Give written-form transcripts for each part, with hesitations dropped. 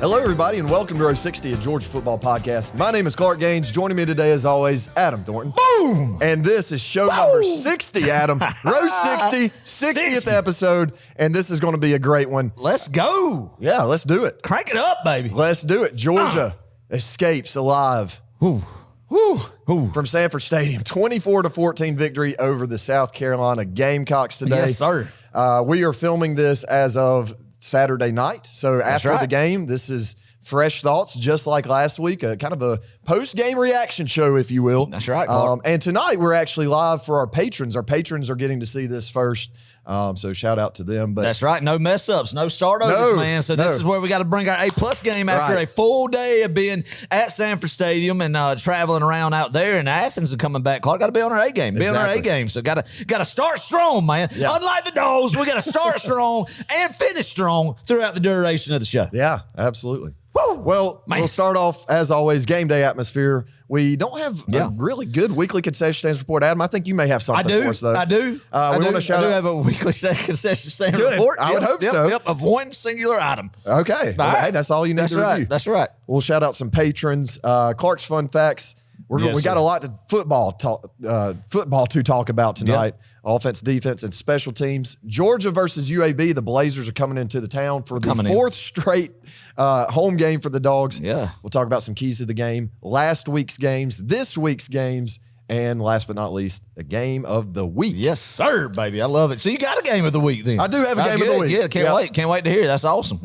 Hello, everybody, and welcome to Row 60, a Georgia football podcast. My name is Clark Gaines. Joining me today, as always, Adam Thornton. Boom! And this is show number 60, Adam. Row 60, 60th episode, and this is going to be a great one. Let's go. Yeah, let's do it. Crank it up, baby. Let's do it. Georgia escapes alive. Ooh. From Sanford Stadium. 24-14 victory over the South Carolina Gamecocks today. Yes, sir. We are filming this as of Saturday night. So That's after right. the game, this is fresh thoughts, just like last week, kind of a post-game reaction show, if you will. That's right, Clark. And tonight, we're actually live for our patrons. Our patrons are getting to see this first, so shout out to them. But That's right. No mess ups, no startovers, man. So this is where we got to bring our A+ game after a full day of being at Sanford Stadium and traveling around out there in Athens and coming back. Clark, got to be on our A game. Be on our A game. So got to start strong, man. Yeah. Unlike the Dogs, we got to start strong and finish strong throughout the duration of the show. yeah, absolutely. Woo! Well, Man. we'll start off, as always, game day atmosphere. We don't have a really good weekly concession stands report. Adam, I think you may have something for us, though. I do. We want to shout out. have a weekly concession stand Good. report. I would hope so. Yep, of one singular item. Okay. Well, right. hey, that's all you need That's to right. review. That's right. We'll shout out some patrons. Clark's fun facts. We got sir. a lot of football to talk about tonight. Offense, defense, and special teams. Georgia versus UAB. The Blazers are coming into the town for the fourth straight home game for the Dogs. Yeah. We'll talk about some keys to the game, last week's games, this week's games, and last but not least, the game of the week. Yes, sir, baby. I love it. So you got a game of the week then? I do have a game of the week. Yeah, can't wait. Can't wait to hear. That's awesome.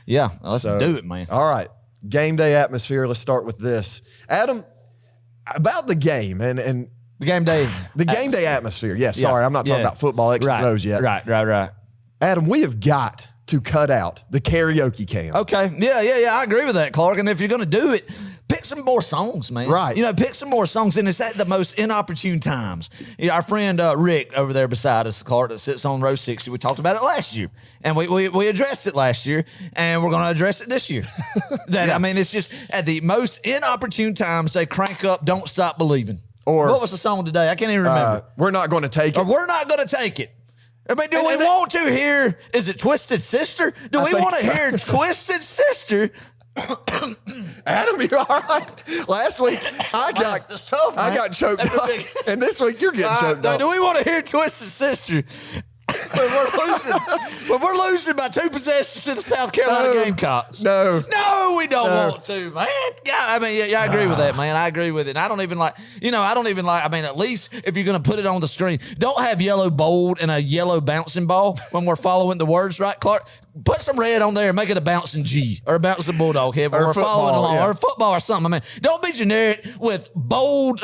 Yeah, let's So, do it, man. All right. Game day atmosphere. Let's start with this. Adam, about the game and The game day. the game day atmosphere. Yeah, sorry, I'm not talking about football X's and O's yet. Right. Adam, we have got to cut out the karaoke can. Okay. Yeah. I agree with that, Clark. And if you're going to do it, pick some more songs, man. Right. Pick some more songs. And it's at the most inopportune times. Our friend Rick over there beside us, Clark, that sits on row 60, we talked about it last year. And we addressed it last year, and we're going to address it this year. I mean, it's just at the most inopportune times, they crank up Don't Stop Believing. Or what was the song today? I can't even remember. We're not going to take it. Or we're not going to take it. I mean, do we want to hear, is it Twisted Sister? Do we want to hear Twisted Sister? Adam, you all right? Last week, I got choked up. And this week, you're getting choked up. Do we want to hear Twisted Sister? we're losing by 2 possessions to the South Carolina Gamecocks. No, we don't want to, man. I agree with that, man. I agree with it. And I don't even like, I mean, at least if you're going to put it on the screen, don't have yellow bold and a yellow bouncing ball when we're following the words, right, Clark? Put some red on there and make it a bouncing G or a bouncing Bulldog head when we're following along, or football or something. I mean, don't be generic with bold,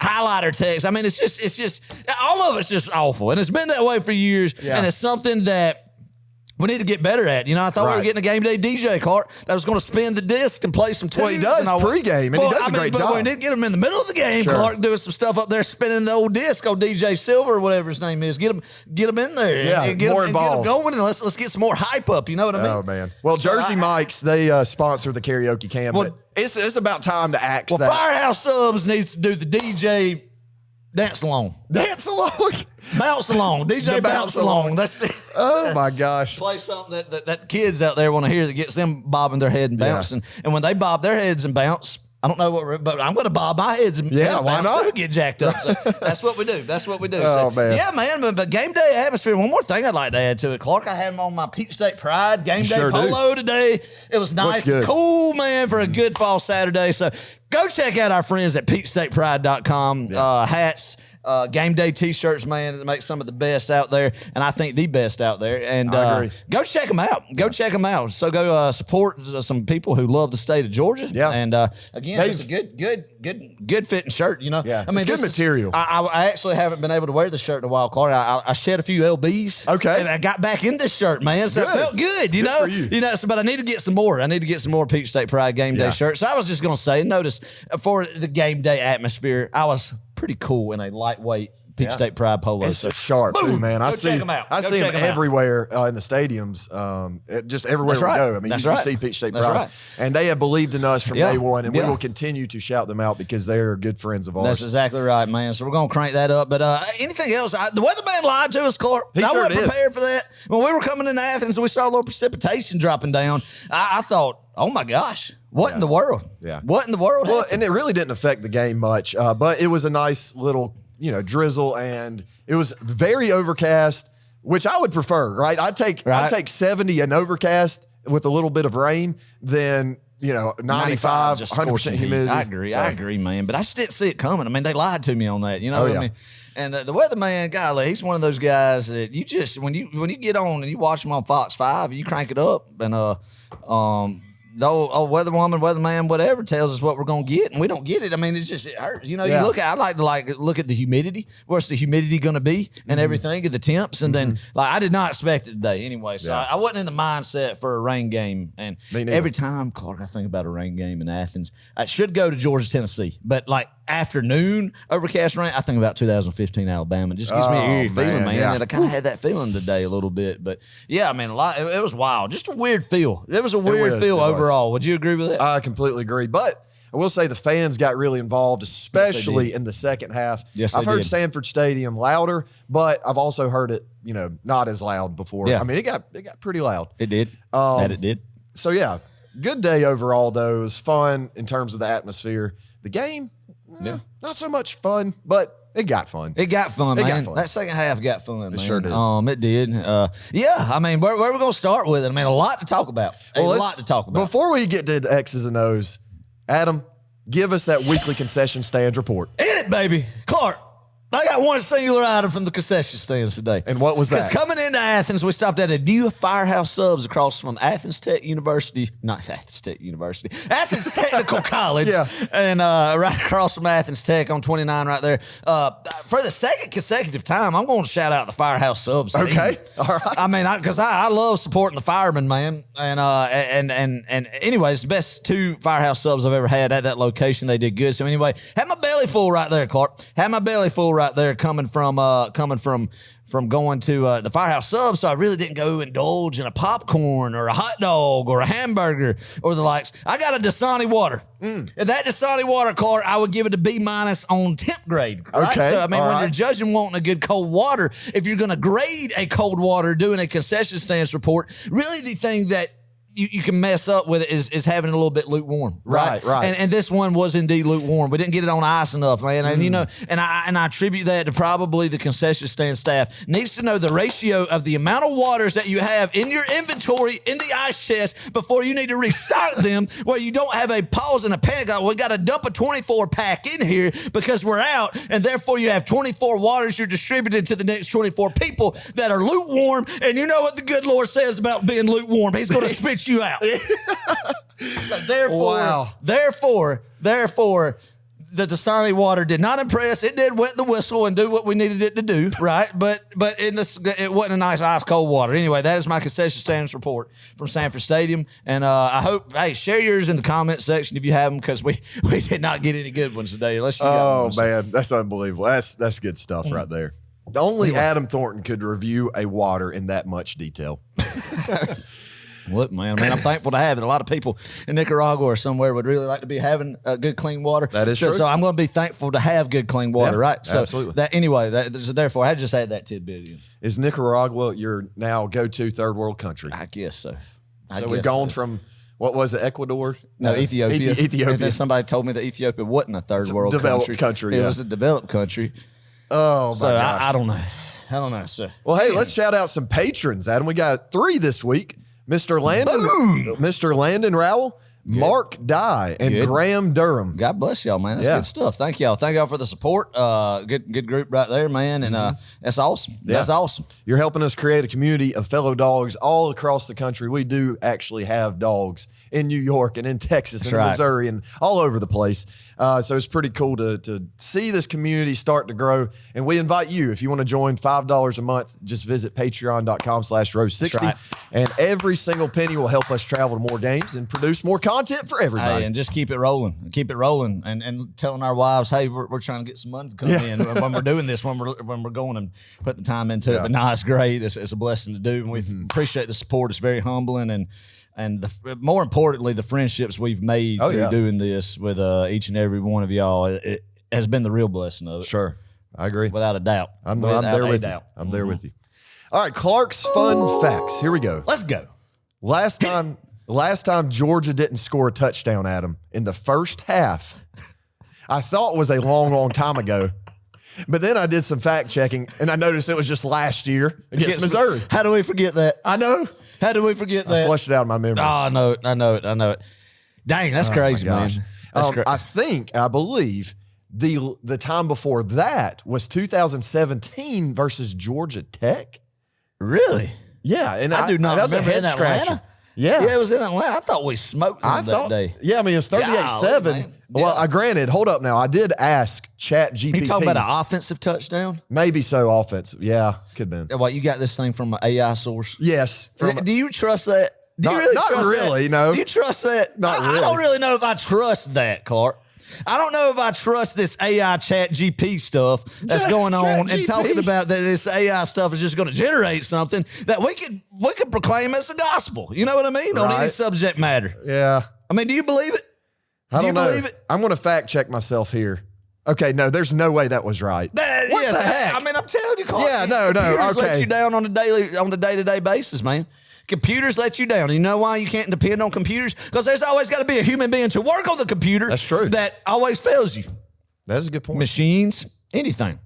highlighter text. I mean, it's just all of it's just awful, and it's been that way for years. And it's something that we need to get better at. I thought we were getting a game day DJ, Clark, that was going to spin the disc and play some tunes. Well, he does pregame, and he does a great job. We need to get him in the middle of the game, Clark, doing some stuff up there, spinning the old disc, old DJ Silver or whatever his name is. Get him in there, and get him going, and let's get some more hype up. You know what I mean? Oh man. Well, Jersey Mike's, they sponsor the karaoke can. But it's about time to axe that. Firehouse Subs needs to do the DJ dance along. Dance along. Bounce along. DJ bounce along. That's it. Oh my gosh. Play something that kids out there want to hear that gets them bobbing their head and bouncing. And when they bob their heads and bounce, I don't know but I'm going to bob my heads and why not? Too, get jacked up. So that's what we do. Oh, man. Yeah, man. But game day atmosphere. One more thing I'd like to add to it, Clark. I had him on my Peach State Pride game day polo today. It was nice and cool, man, for a good fall Saturday. So go check out our friends at PeachStatePride.com. Hats. Game day t-shirts, man, that make some of the best out there, and I think the best out there. And I agree. Go check them out. Check them out. So go support some people who love the state of Georgia. Yeah. And again, just a good fitting shirt. Yeah. I mean, it's good material. I actually haven't been able to wear the shirt in a while, Clark. I shed a few lbs. Okay. And I got back in this shirt, man. So it felt good. Good for you. But I need to get some more. I need to get some more Peach State Pride game day shirts. So I was just gonna say, notice for the game day atmosphere, I was pretty cool in a lightweight Peach State Pride polos. It's so sharp too, man. I see them everywhere in the stadiums. Just everywhere we go. I mean, you see Peach State Pride, and they have believed in us from day one, and we will continue to shout them out because they are good friends of ours. That's exactly right, man. So we're gonna crank that up. But anything else? The weatherman lied to us, Clark. I wasn't prepared for that. When we were coming into Athens and we saw a little precipitation dropping down, I thought, oh my gosh, what in the world? Yeah, what in the world? Well, and it really didn't affect the game much, but it was a nice little drizzle, and it was very overcast, which I would prefer, right? I'd take 70 and overcast with a little bit of rain than 95, 100% humidity. I agree, man. But I just didn't see it coming. I mean, they lied to me on that. You know what I mean? And the weatherman, golly, he's one of those guys that you just when you get on and you watch him on Fox 5, you crank it up, and the old weatherwoman, weatherman, whatever tells us what we're gonna get, and we don't get it. I mean, it hurts. You look at. I like to look at the humidity. What's the humidity gonna be, and everything, and the temps, and then I did not expect it today anyway. So I wasn't in the mindset for a rain game. And every time, Clark, I think about a rain game in Athens, I should go to Georgia, Tennessee, but like afternoon overcast rain, I think about 2015 Alabama. It just gives me an eerie feeling, man. And I kind of had that feeling today a little bit, but yeah, I mean, it was wild. Just a weird feel. It was a weird feel overall. Would you agree with that? I completely agree. But I will say the fans got really involved, especially in the second half. Yes, I've heard Sanford Stadium louder, but I've also heard it, not as loud before. Yeah. I mean, it got pretty loud. It did. It did. So yeah, good day overall though. It was fun in terms of the atmosphere. The game, not so much fun, but it got fun. It got fun, man. That second half got fun, man. It sure did. It did. Yeah, I mean, where are we going to start with it? I mean, a lot to talk about. Before we get to X's and O's, Adam, give us that weekly concession stands report. In it, baby. Clark, I got one singular item from the concession stands today. And what was that? Because coming into Athens, we stopped at a new Firehouse Subs across from Athens Technical College. Yeah. And right across from Athens Tech on 29 right there. For the second consecutive time, I'm going to shout out the Firehouse Subs. Okay. All right. I mean, because I love supporting the firemen, man. And anyways, the best two Firehouse Subs I've ever had at that location. They did good. So anyway, had my belly full right there, Clark. Had my belly full right there coming from going to the Firehouse Subs, so I really didn't go indulge in a popcorn or a hot dog or a hamburger or the likes. I got a Dasani water. And that Dasani water, Clark, I would give it a B- on temp grade. Right? Okay. So, I mean, when you're judging wanting a good cold water, if you're going to grade a cold water doing a concession stands report, really the thing that you can mess up with it is having it a little bit lukewarm, right? And this one was indeed lukewarm. We didn't get it on ice enough, man. And and I attribute that to probably the concession stand staff needs to know the ratio of the amount of waters that you have in your inventory in the ice chest before you need to restock them, where you don't have a pause and a panic. We got to dump a 24 pack in here because we're out, and therefore you have 24 waters you're distributed to the next 24 people that are lukewarm. And you know what the good Lord says about being lukewarm? He's going to spit you out. So therefore, the Dasani water did not impress. It did wet the whistle and do what we needed it to do, right? But it wasn't a nice ice cold water. Anyway, that is my concession stands report from Sanford Stadium, and I hope share yours in the comment section if you have them, because we did not get any good ones today. Unless you got man, that's unbelievable. That's good stuff right there. Only Adam Thornton could review a water in that much detail. What, man? I mean, I'm thankful to have it. A lot of people in Nicaragua or somewhere would really like to be having good, clean water. That is true. So I'm going to be thankful to have good, clean water, right? So absolutely. Therefore, I just had that tidbit in. Is Nicaragua your now go-to third world country? I guess so. So we've gone from, what was it, Ecuador? No, Ethiopia. Ethiopia. And then somebody told me that Ethiopia wasn't a third world developed country. It was a developed country. Oh, my gosh. I don't know. I don't know, sir. Well, hey, let's shout out some patrons, Adam. We got 3 this week. Mr. Landon Rowell, Mark Dye, and Graham Durham. God bless y'all, man. That's good stuff. Thank y'all. Thank y'all for the support. Good group right there, man. And that's awesome. Yeah. That's awesome. You're helping us create a community of fellow dogs all across the country. We do actually have dogs in New York and in Texas and Missouri and all over the place. So it's pretty cool to see this community start to grow. And we invite you, if you want to join $5 a month, just visit patreon.com/row60. And every single penny will help us travel to more games and produce more content for everybody. Hey, and just keep it rolling. Keep it rolling. And telling our wives, hey, we're trying to get some money to come in when we're doing this, when we're going and put the time into it. But no, it's great. It's a blessing to do. And we appreciate the support. It's very humbling. And more importantly, the friendships we've made through doing this with each and every one of y'all, it has been the real blessing of it. Sure. I agree. Without a doubt. I'm there with you. I'm there with you. All right, Clark's fun facts. Here we go. Let's go. Last time Georgia didn't score a touchdown, Adam, in the first half, I thought was a long, long time ago. But then I did some fact checking, and I noticed it was just last year against Missouri. How do we forget that? I know. How do we forget that? I flushed it out of my memory. Oh, I know it. Dang, that's crazy, man. I believe the time before that was 2017 versus Georgia Tech. Really? Yeah, and I do not remember in Atlanta. Yeah, it was in Atlanta. I thought we smoked them that day. Yeah, I mean, it's 38-7. Well, granted, hold up now. I did ask ChatGPT. You talking about an offensive touchdown? Maybe so, offensive. Yeah, could have been. What, you got this thing from an AI source? Yes. Do you trust that? Do you really trust that? Not really, no. Do you trust that? Not really. I don't really know if I trust that, Clark. I don't know if I trust this AI chat GP stuff that's going on and talking about that this AI stuff is just going to generate something that we could proclaim as the gospel. You know what I mean? On any subject matter. Yeah. I mean, do you believe it? I don't know. I'm going to fact check myself here. Okay, no, there's no way that was right. What the heck? I mean, I'm telling you, Clark. Yeah, no. Computers Okay. let you down on the day-to-day basis, man. Computers let you down. You know why you can't depend on computers? Because there's always got to be a human being to work on the computer. That's true. That always fails you. That is a good point. Machines, anything.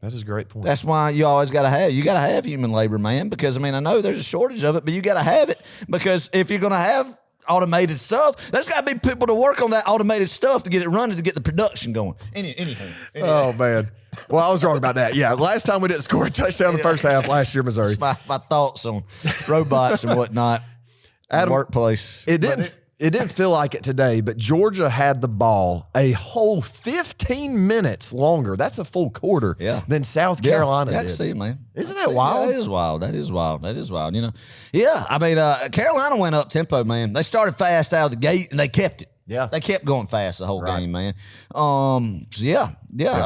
That is a great point. That's why you always got to have human labor, man. Because, I mean, I know there's a shortage of it, but you got to have it. Because if you're going to have automated stuff, there's got to be people to work on that automated stuff to get it running, to get the production going. Anything. Oh, man. Well, I was wrong about that. Yeah, last time we didn't score a touchdown in the first half last year, Missouri. My thoughts on robots and whatnot. Adam, workplace. It didn't feel like it today, but Georgia had the ball a whole 15 minutes longer. That's a full quarter than South Carolina did. I can see it, man. Isn't that wild? That is wild. That is wild. You know? Yeah, I mean, Carolina went up tempo, man. They started fast out of the gate, and they kept it. Yeah. They kept going fast the whole game, man. So Are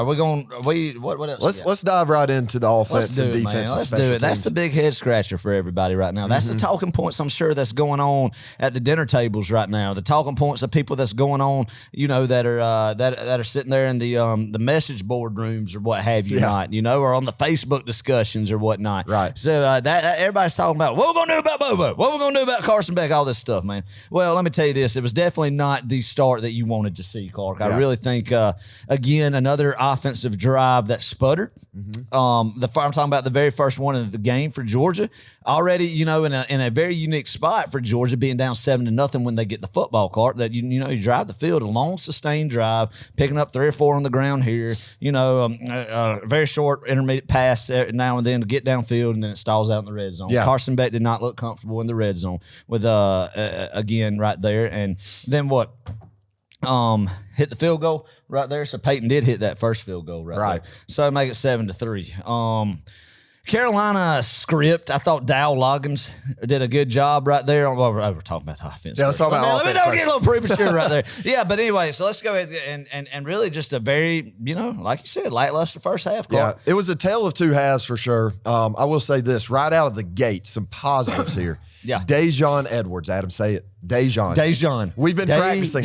we going? What else? Let's dive right into the offense and defense. Man. Let's do it. That's the big head scratcher for everybody right now. That's the talking points, I'm sure, that's going on at the dinner tables right now. The talking points of people that's going on, you know, that are sitting there in the message board rooms or what have you not, you know, or on the Facebook discussions or whatnot. Right. So that everybody's talking about what we're gonna do about Bobo, what we're gonna do about Carson Beck, all this stuff, man. Well, let me tell you this: it was definitely not the start that you wanted to see, Clark. I really think again, another offensive drive that sputtered. I'm talking about the very first one of the game for Georgia. Already, you know, in a very unique spot for Georgia, being down 7-0 when they get the football, Clark. That you drive the field, a long sustained drive, picking up 3 or 4 on the ground here. You know, a very short intermediate pass now and then to get downfield, and then it stalls out in the red zone. Yeah. Carson Beck did not look comfortable in the red zone with again right there, and then what? Hit the field goal right there. So Peyton did hit that first field goal right there. So make it 7-3. Carolina script, I thought Dow Loggins did a good job right there. Well, we're talking about the offense. Yeah, let's talk about offense. Let me don't get a little premature right there. Yeah, but anyway, so let's go ahead and really just a very, you know, like you said, lackluster first half. Clark. Yeah, it was a tale of two halves for sure. I will say this right out of the gate, some positives here. Yeah. Dejon Edwards, Adam, say it. Dejon. We've been practicing.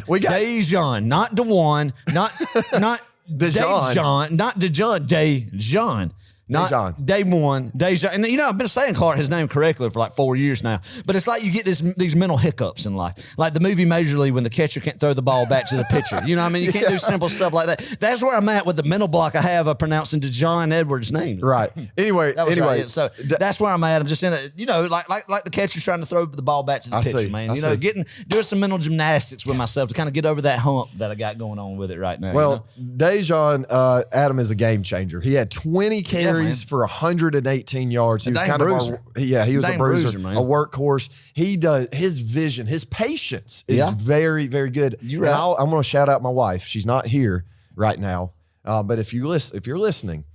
We got Dejon, not DeJuan, not Dejon. Not DeJuan, Dejon. Not day one, Dejon. And you know, I've been saying Clark his name correctly for like 4 years now. But it's like you get these mental hiccups in life. Like the movie Major League when the catcher can't throw the ball back to the pitcher. You know what I mean? You can't do simple stuff like that. That's where I'm at with the mental block I have of pronouncing DeJon Edwards' name. Right. Anyway. Right. So that's where I'm at. I'm just in a, you know, like the catcher's trying to throw the ball back to the pitcher, man. You know, doing some mental gymnastics with myself to kind of get over that hump that I got going on with it right now. Well, you know? Dejon, Adam is a game changer. He had 20 carries for 118 yards. He was kind of he was a bruiser, a workhorse. He does his vision, his patience is very, very good. I'm going to shout out my wife. She's not here right now, but if you're listening,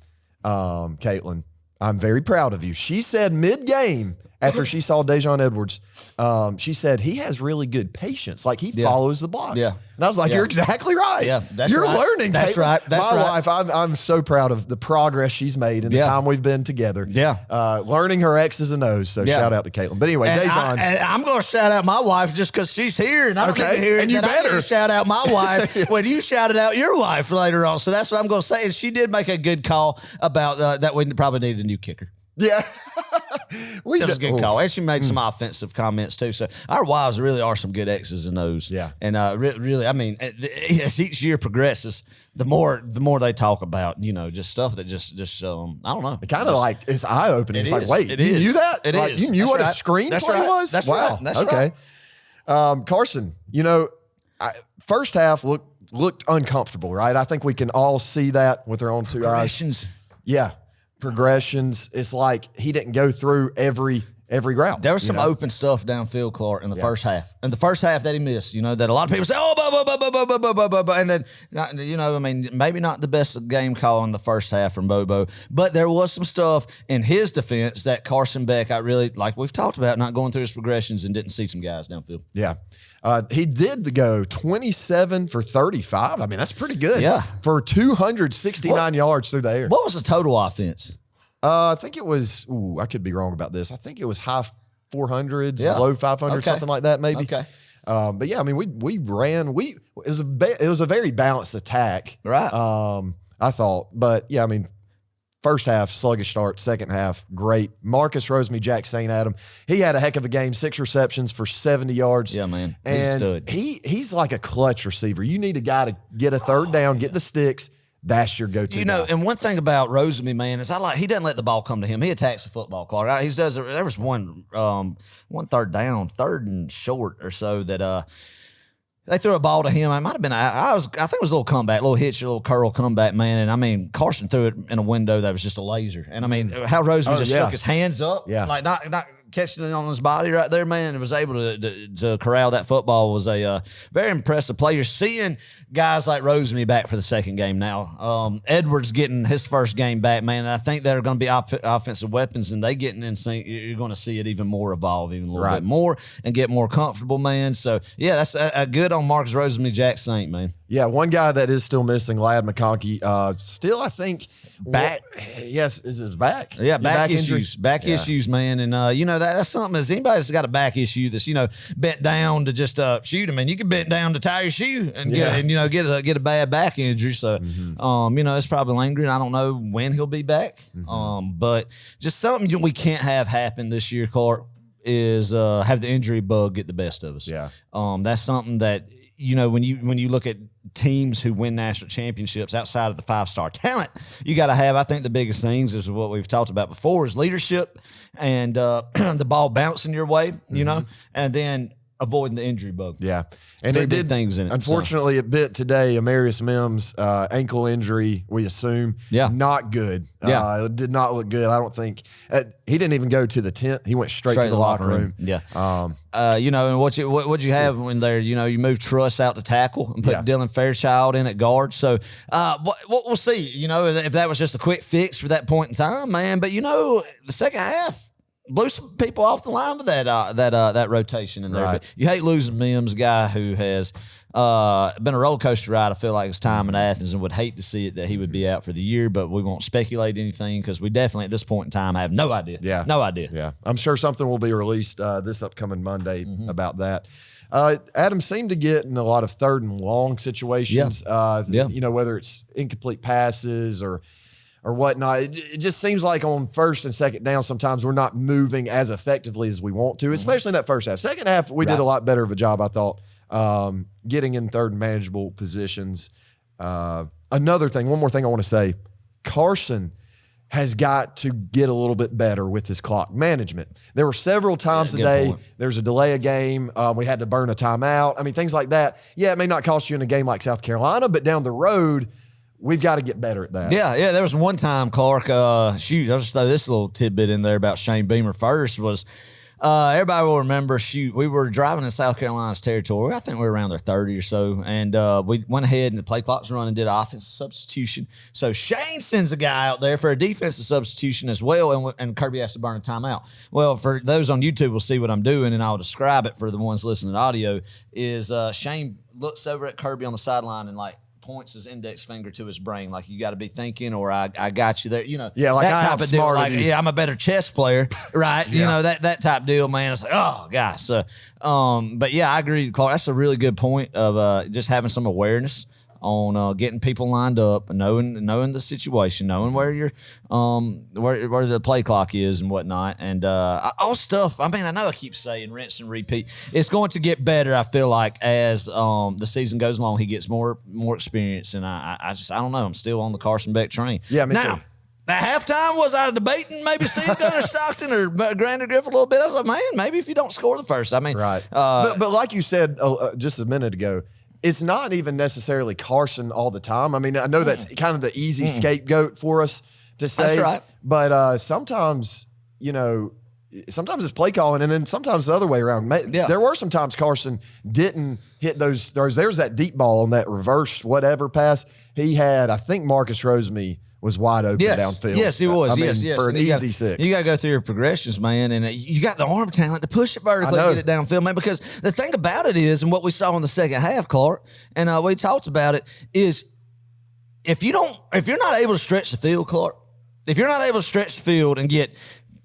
Caitlin, I'm very proud of you. She said mid-game after she saw Dejon Edwards, she said he has really good patience. Like he follows the blocks. Yeah. And I was like, you're exactly right. Yeah, that's you're right. learning. That's right. That's My right. wife, I'm so proud of the progress she's made in the time we've been together. Yeah. Learning her X's and O's. So shout out to Caitlin. But anyway, Dejon. I'm going to shout out my wife just because she's here, and I don't get to hear it. And you better shout out my wife when you shouted out your wife later on. So that's what I'm going to say. And she did make a good call about that we probably need a new kicker. Yeah. That was a good call. And she made some offensive comments, too. So our wives really are some good X's and O's. Yeah. And really, I mean, as each year progresses, the more they talk about, just stuff that just I don't know. It kind of like, it's eye-opening. It's like, wait, you knew that? It is. You knew what a screenplay was? That's wow. right. That's okay. Right. Carson, first half looked uncomfortable, right? I think we can all see that with our own two eyes. Yeah. Progressions. It's like he didn't go through every route. There was some open stuff downfield, Clark, in the first half. And the first half that he missed, that a lot of people say, and then, I mean, maybe not the best game call in the first half from Bobo, but there was some stuff in his defense that Carson Beck, I really, like we've talked about, not going through his progressions and didn't see some guys downfield. Yeah. He did go 27 for 35. I mean, that's pretty good. Yeah. For 269 yards through the air. What was the total offense? I think it was, I could be wrong about this. I think it was high 400s, low 500s, something like that, maybe. Okay. But yeah, I mean, we ran. It was a very balanced attack. Right. I thought. But yeah, I mean, first half, sluggish start. Second half, great. Marcus Rosemy-Jack St. Adam, he had a heck of a game. 6 receptions for 70 yards. Yeah, man. And he's like a clutch receiver. You need a guy to get a third down, get the sticks. That's your go-to. Guy. And one thing about Rosemy, man, is he doesn't let the ball come to him. He attacks the football, Clark. There was one third down, third and short or so that they threw a ball to him. It might have been I think it was a little comeback, a little hitch, a little curl comeback, man. And I mean, Carson threw it in a window that was just a laser. And I mean, how Rosemy just stuck his hands up, like not catching it on his body right there, man, and was able to corral that football was a very impressive play. You're seeing guys like Rosemy back for the second game now. Edwards getting his first game back, man. And I think they're going to be offensive weapons, and they getting in sync. You're going to see it even more evolve, even a little bit more, and get more comfortable, man. So, yeah, that's a good on Marcus Rosemy-Jack Saint, man. Yeah, one guy that is still missing, Ladd McConkey. Still, I think back. Yes, is it back? Yeah, back issues. Back issues, man. And that's something. As anybody that's got a back issue that's bent down to just shoot him, and you can bent down to tie your shoe and get a bad back injury. So it's probably lingering. I don't know when he'll be back. But just something we can't have happen this year, Clark, is have the injury bug get the best of us. Yeah. That's something that when you look at teams who win national championships outside of the 5-star talent, you got to have, I think the biggest things is what we've talked about before is leadership and the ball bouncing your way, and then avoiding the injury bug. Yeah. And Three it big did things in it. Unfortunately, it bit today. Amarius Mims, ankle injury, we assume. Yeah. Not good. Yeah. It did not look good. I don't think. He didn't even go to the tent. He went straight to the locker room. Yeah. And what'd you have when there? You moved Truss out to tackle and put Dylan Fairchild in at guard. So we'll see. If that was just a quick fix for that point in time, man. But the second half blew some people off the line with that rotation in there. Right. But you hate losing Mims, a guy who has been a roller coaster ride. I feel like his time in Athens, and would hate to see it that he would be out for the year. But we won't speculate anything because we definitely at this point in time have no idea. Yeah, no idea. Yeah, I'm sure something will be released this upcoming Monday about that. Adam seemed to get in a lot of third and long situations. Whether it's incomplete passes or whatnot. It just seems like on first and second down, sometimes we're not moving as effectively as we want to, especially in that first half. Second half, we did a lot better of a job, I thought, getting in third and manageable positions. Another thing, one more thing I want to say, Carson has got to get a little bit better with his clock management. There were several times today, there's a delay of game. We had to burn a timeout. I mean, things like that. Yeah, it may not cost you in a game like South Carolina, but down the road, we've got to get better at that. Yeah. There was one time, Clark, I'll just throw this little tidbit in there about Shane Beamer first, was Everybody will remember, we were driving in South Carolina's territory. I think we were around their 30 or so. And we went ahead and the play clock's running and did an offensive substitution. So Shane sends a guy out there for a defensive substitution as well. And Kirby has to burn a timeout. Well, for those on YouTube will see what I'm doing, and I'll describe it for the ones listening to audio, is Shane looks over at Kirby on the sideline and like points his index finger to his brain, like, you got to be thinking, or I got you there, you know. Yeah, like that type of deal. Like, yeah, I'm a better chess player, right? Yeah. You know, that type deal, man. It's like, oh gosh. But yeah, I agree, Clark. That's a really good point of just having some awareness on getting people lined up, knowing the situation, knowing where you're where the play clock is and whatnot, and all stuff. I mean, I know I keep saying rinse and repeat. It's going to get better, I feel like, as the season goes along. He gets more experience, and I don't know. I'm still on the Carson Beck train. Yeah, me now, too. At halftime, was I debating maybe seeing Gunnar Stockton or Grander Griff a little bit? I was like, man, maybe if you don't score the first. I mean, right. But like you said just a minute ago, it's not even necessarily Carson all the time. I mean, I know that's kind of the easy scapegoat for us to say. That's right. But sometimes, you know, sometimes it's play calling, and then sometimes the other way around. Yeah. There were some times Carson didn't hit those throws. There's that deep ball on that reverse whatever pass. He had, I think Marcus Rosemy was wide open downfield. Yes, he was. I mean, yes. for an easy six. You got to go through your progressions, man, and you got the arm talent to push it vertically and get it downfield, man. Because the thing about it is, and what we saw in the second half, Clark, and we talked about it, is if you're not able to stretch the field, Clark, if you're not able to stretch the field and get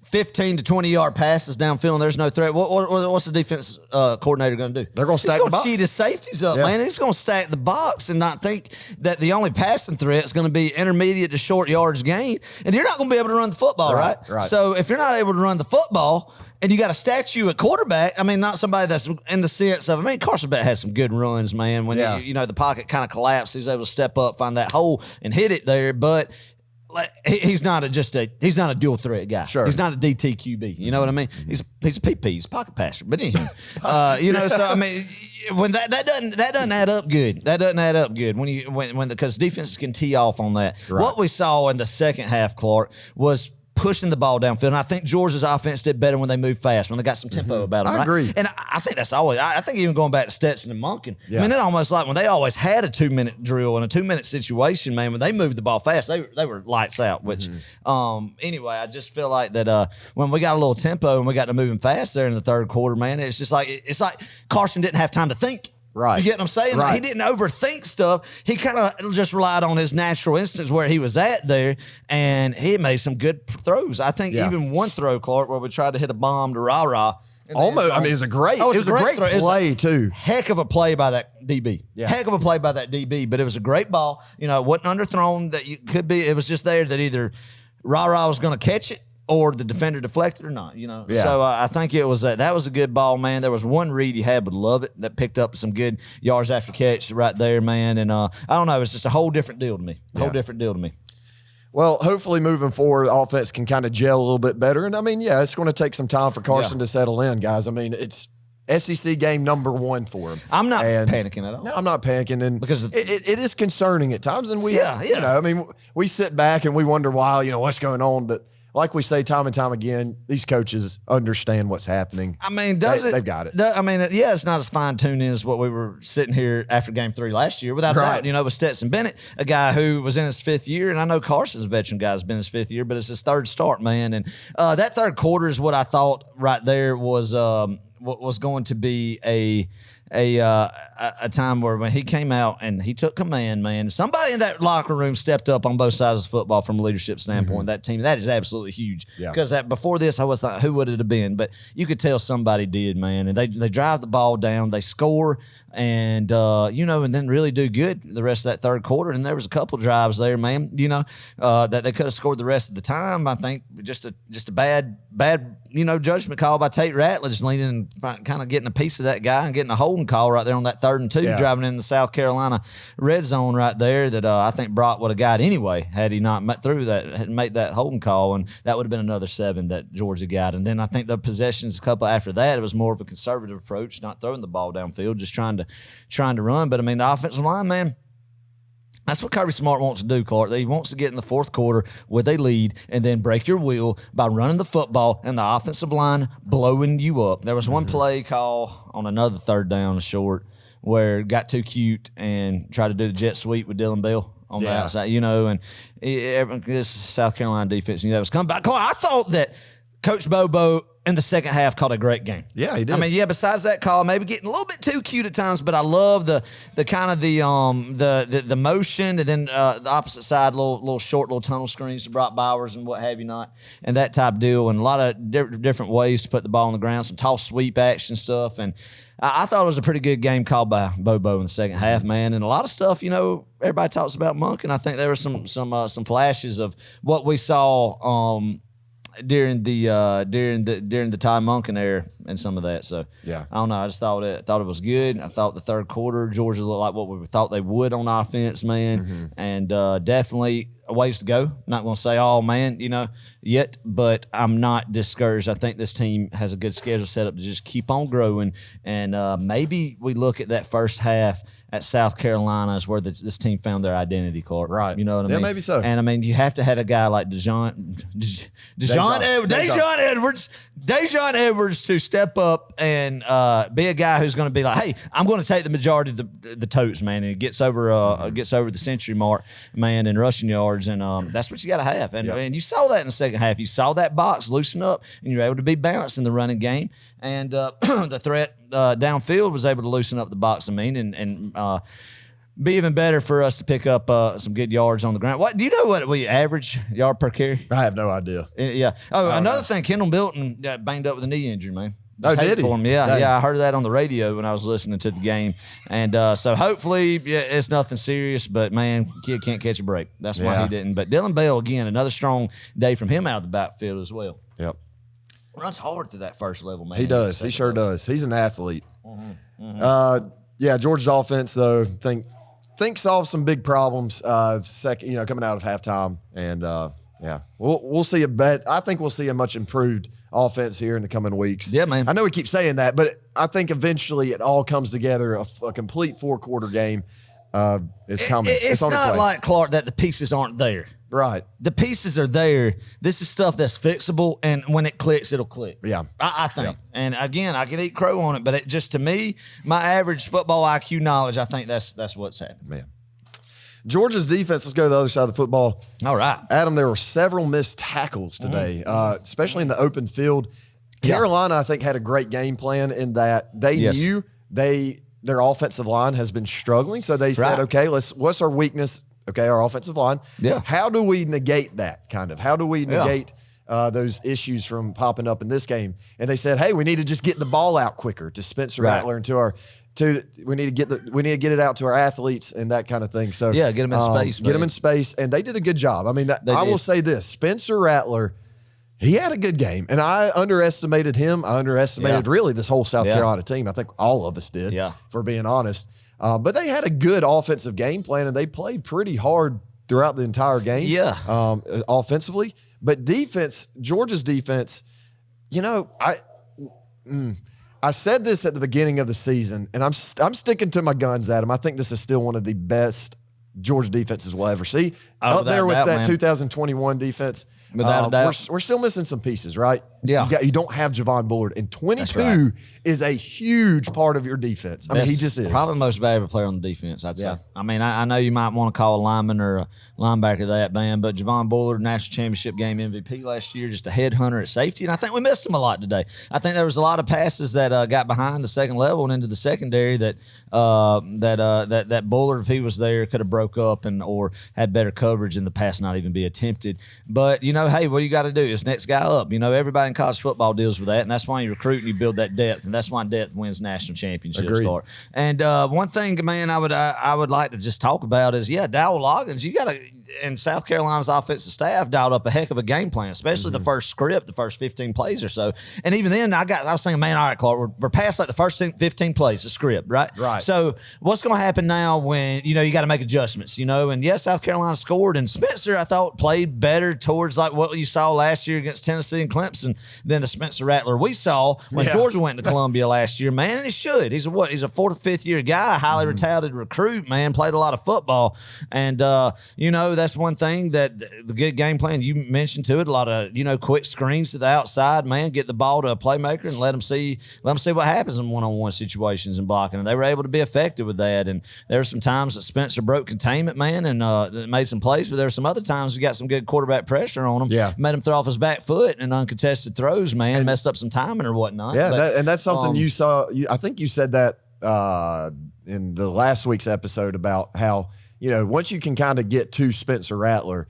15 to 20-yard passes downfield and there's no threat, what's the defense coordinator going to do? They're going to stack the box. He's going to cheat his safeties up, man. He's going to stack the box and not think that the only passing threat is going to be intermediate to short yards gain. And you're not going to be able to run the football, right? So if you're not able to run the football and you got a statue at quarterback, I mean, not somebody that's in the sense of, I mean, Carson Beck has some good runs, man. When you know the pocket kind of collapsed, he's able to step up, find that hole, and hit it there. But he's not he's not a dual threat guy. Sure. He's not a DTQB. You know what I mean? He's a PP. He's a pocket passer. But anyway, you know, so I mean, when that doesn't add up good. That doesn't add up good because defenses can tee off on that. Right. What we saw in the second half, Clark, was pushing the ball downfield. And I think Georgia's offense did better when they moved fast, when they got some tempo about them. I agree. And I think that's always, I think even going back to Stetson and Monken, I mean, it almost like when they always had a 2-minute drill and a 2-minute situation, man, when they moved the ball fast, they were lights out, which, anyway, I just feel like that when we got a little tempo and we got to moving fast there in the third quarter, man, it's just like, it's like Carson didn't have time to think. Right. You get what I'm saying? Right. Like, he didn't overthink stuff. He kind of just relied on his natural instincts where he was at there, and he made some good throws. I think even one throw, Clark, where we tried to hit a bomb to Rah-Rah. Almost. I mean, it was a great, play, too. Heck of a play by that DB. Yeah. Heck of a play by that DB, but it was a great ball. You know, it wasn't underthrown. That you could be. It was just there that either Rah-Rah was going to catch it or the defender deflected or not, you know. Yeah. So I think it was that was a good ball, man. There was one read he had, would love it, that picked up some good yards after catch right there, man. And I don't know, it's just a whole different deal to me. Whole different deal to me. Well, hopefully moving forward, offense can kind of gel a little bit better. And I mean, it's going to take some time for Carson to settle in, guys. I mean, it's SEC game number 1 for him. I'm not panicking at all. No, I'm not panicking, and because it is concerning at times. And you know, I mean, we sit back and we wonder why, you know, what's going on, but like we say time and time again, these coaches understand what's happening. I mean, they've got it. It's not as fine-tuned as what we were sitting here after Game 3 last year, without a doubt. You know, with Stetson Bennett, a guy who was in his 5th year, and I know Carson's a veteran guy, has been in his 5th year, but it's his 3rd start, man. And that third quarter is what I thought right there was what was going to be a time where when he came out and he took command, man, somebody in that locker room stepped up on both sides of football from a leadership standpoint. That team, that is absolutely huge. Because before this, I was like, who would it have been? But you could tell somebody did, man. And they drive the ball down, they score, and you know, and then really do good the rest of that third quarter. And there was a couple drives there, man, you know, that they could have scored the rest of the time. I think just a bad, you know, judgment call by Tate Ratledge, just leaning and kind of getting a piece of that guy and getting a holding call right there on that 3rd and 2, driving in the South Carolina red zone right there that I think Brock would have got anyway had he not met through that, had made that holding call, and that would have been another 7 that Georgia got. And then I think the possessions a couple after that, it was more of a conservative approach, not throwing the ball downfield, just trying to run. But I mean, the offensive line, man, That's what Kirby Smart wants to do, Clark. He wants to get in the fourth quarter with a lead and then break your wheel by running the football and the offensive line blowing you up. There was one play call on another third down, a short, where it got too cute and tried to do the jet sweep with Dylan Bell on the outside, and this South Carolina defense, that was coming back. Clark, I thought that Coach Bobo in the second half called a great game. Yeah, he did. I mean, besides that call, maybe getting a little bit too cute at times, but I love the kind of the motion, and then the opposite side, little short tunnel screens to Brock Bowers and what have you not, and that type of deal, and a lot of different ways to put the ball on the ground, some toss sweep action stuff, and I thought it was a pretty good game called by Bobo in the second half, man, and a lot of stuff, everybody talks about Monk, and I think there were some flashes of what we saw during the Ty Monken era and some of that. So I don't know. I just thought it was good. I thought the third quarter Georgia looked like what we thought they would on offense, man, and definitely a ways to go. Not going to say, oh man, yet, but I'm not discouraged. I think this team has a good schedule set up to just keep on growing, and maybe we look at that first half at South Carolina is where this team found their identity, Clark. Right. You know what I mean? Yeah, maybe so. And I mean, you have to have a guy like Dejon Edwards to step up and be a guy who's going to be like, hey, I'm going to take the majority of the totes, man, and he gets over the century mark, man, in rushing yards, and that's what you got to have. And you saw that in the second half. You saw that box loosen up, and you were able to be balanced in the running game, and the threat downfield was able to loosen up the box. And be even better for us to pick up some good yards on the ground. What do you know? What we average yard per carry? I have no idea. Yeah. Oh, another thing, Kendall Milton got banged up with a knee injury, man. Did he? For him. Yeah. I heard that on the radio when I was listening to the game, and so hopefully, it's nothing serious. But man, kid can't catch a break. That's why he didn't. But Dylan Bell again, another strong day from him out of the backfield as well. Yep. Runs hard to that first level, man. He does. He sure does. He's an athlete. Georgia's offense though, think solved some big problems. Second, coming out of halftime, and we'll see I think we'll see a much improved offense here in the coming weeks. Yeah, man. I know we keep saying that, but I think eventually it all comes together. A complete 4-quarter game is coming. It's on not its way. like, Clark, that the pieces aren't there. Right. The pieces are there. This is stuff that's fixable, and when it clicks, it'll click. Yeah. I think. Yeah. And again, I can eat crow on it, but it just, to me, my average football IQ knowledge, I think that's what's happening. Man. Georgia's defense, let's go to the other side of the football. All right. Adam, there were several missed tackles today, especially in the open field. Carolina, I think, had a great game plan in that they knew their offensive line has been struggling. So they said, okay, what's our weakness? Okay, our offensive line. Yeah. How do we negate that kind of? How do we negate those issues from popping up in this game? And they said, hey, we need to just get the ball out quicker to Spencer Rattler and we need to get it out to our athletes and that kind of thing. So get them in space. Get them in space, and they did a good job. I mean, I will say this: Spencer Rattler, he had a good game, and I underestimated him. I underestimated really this whole South Carolina team. I think all of us did, for being honest. But they had a good offensive game plan, and they played pretty hard throughout the entire game. Offensively, but defense, Georgia's defense. I said this at the beginning of the season, and I'm sticking to my guns, Adam. I think this is still one of the best Georgia defenses we'll ever see. Up there with that 2021 defense. Without a doubt. We're still missing some pieces, right? Yeah. You don't have Javon Bullard. And 22 is a huge part of your defense. I mean, he just is. Probably the most valuable player on the defense, I'd say. I mean, I know you might want to call a lineman or a linebacker that, man, but Javon Bullard, national championship game MVP last year, just a headhunter at safety, and I think we missed him a lot today. I think there was a lot of passes that got behind the second level and into the secondary that Bullard, if he was there, could have broke up or had better coverage and the pass not even be attempted. But, hey, what you got to do is next guy up. Everybody in college football deals with that, and that's why you recruit and you build that depth, and that's why depth wins national championships. And one thing, man, I would like to just talk about is, Dowell Loggins. You got to and South Carolina's offensive staff dialed up a heck of a game plan, especially the first script, the first 15 plays or so. And even then, I was thinking, man, all right, Clark, we're past like the first 15 plays, the script, right? Right. So what's going to happen now when, you got to make adjustments, and yes, South Carolina scored, and Spencer, I thought, played better towards like what you saw last year against Tennessee and Clemson than the Spencer Rattler we saw when Georgia went to Columbia last year, man. And he should. He's a fourth, fifth year guy, highly touted recruit, man, played a lot of football. And, that's one thing that the good game plan you mentioned to it, a lot of, quick screens to the outside, man, get the ball to a playmaker and let them see what happens in one-on-one situations and blocking. And they were able to be effective with that. And there were some times that Spencer broke containment, man, and made some plays, but there were some other times we got some good quarterback pressure on him. Yeah. Made him throw off his back foot and uncontested throws, man, and messed up some timing or whatnot. Yeah, but, and that's something you saw. I think you said that in the last week's episode about how, once you can kind of get to Spencer Rattler,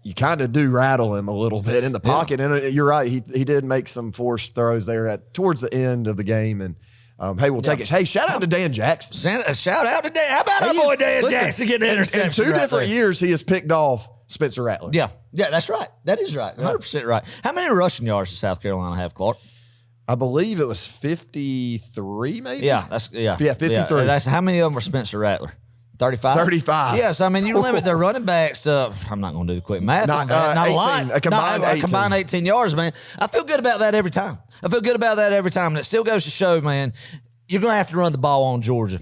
you kind of do rattle him a little bit in the pocket. And you're right. He did make some forced throws there towards the end of the game. And hey, we'll take it. Hey, shout out to Dan Jackson. Shout out to Dan. How about our boy Dan Jackson getting an interception? In two different years, he has picked off Spencer Rattler. Yeah, that's right. That is right. 100% right. How many rushing yards does South Carolina have, Clark? I believe it was 53, maybe? Yeah, 53. That's how many of them were Spencer Rattler? 35? 35. Yes, I mean, you limit their running backs to, I'm not going to do the quick math. Not 18, a lot. A combined 18 yards, man. I feel good about that every time. And it still goes to show, man, you're going to have to run the ball on Georgia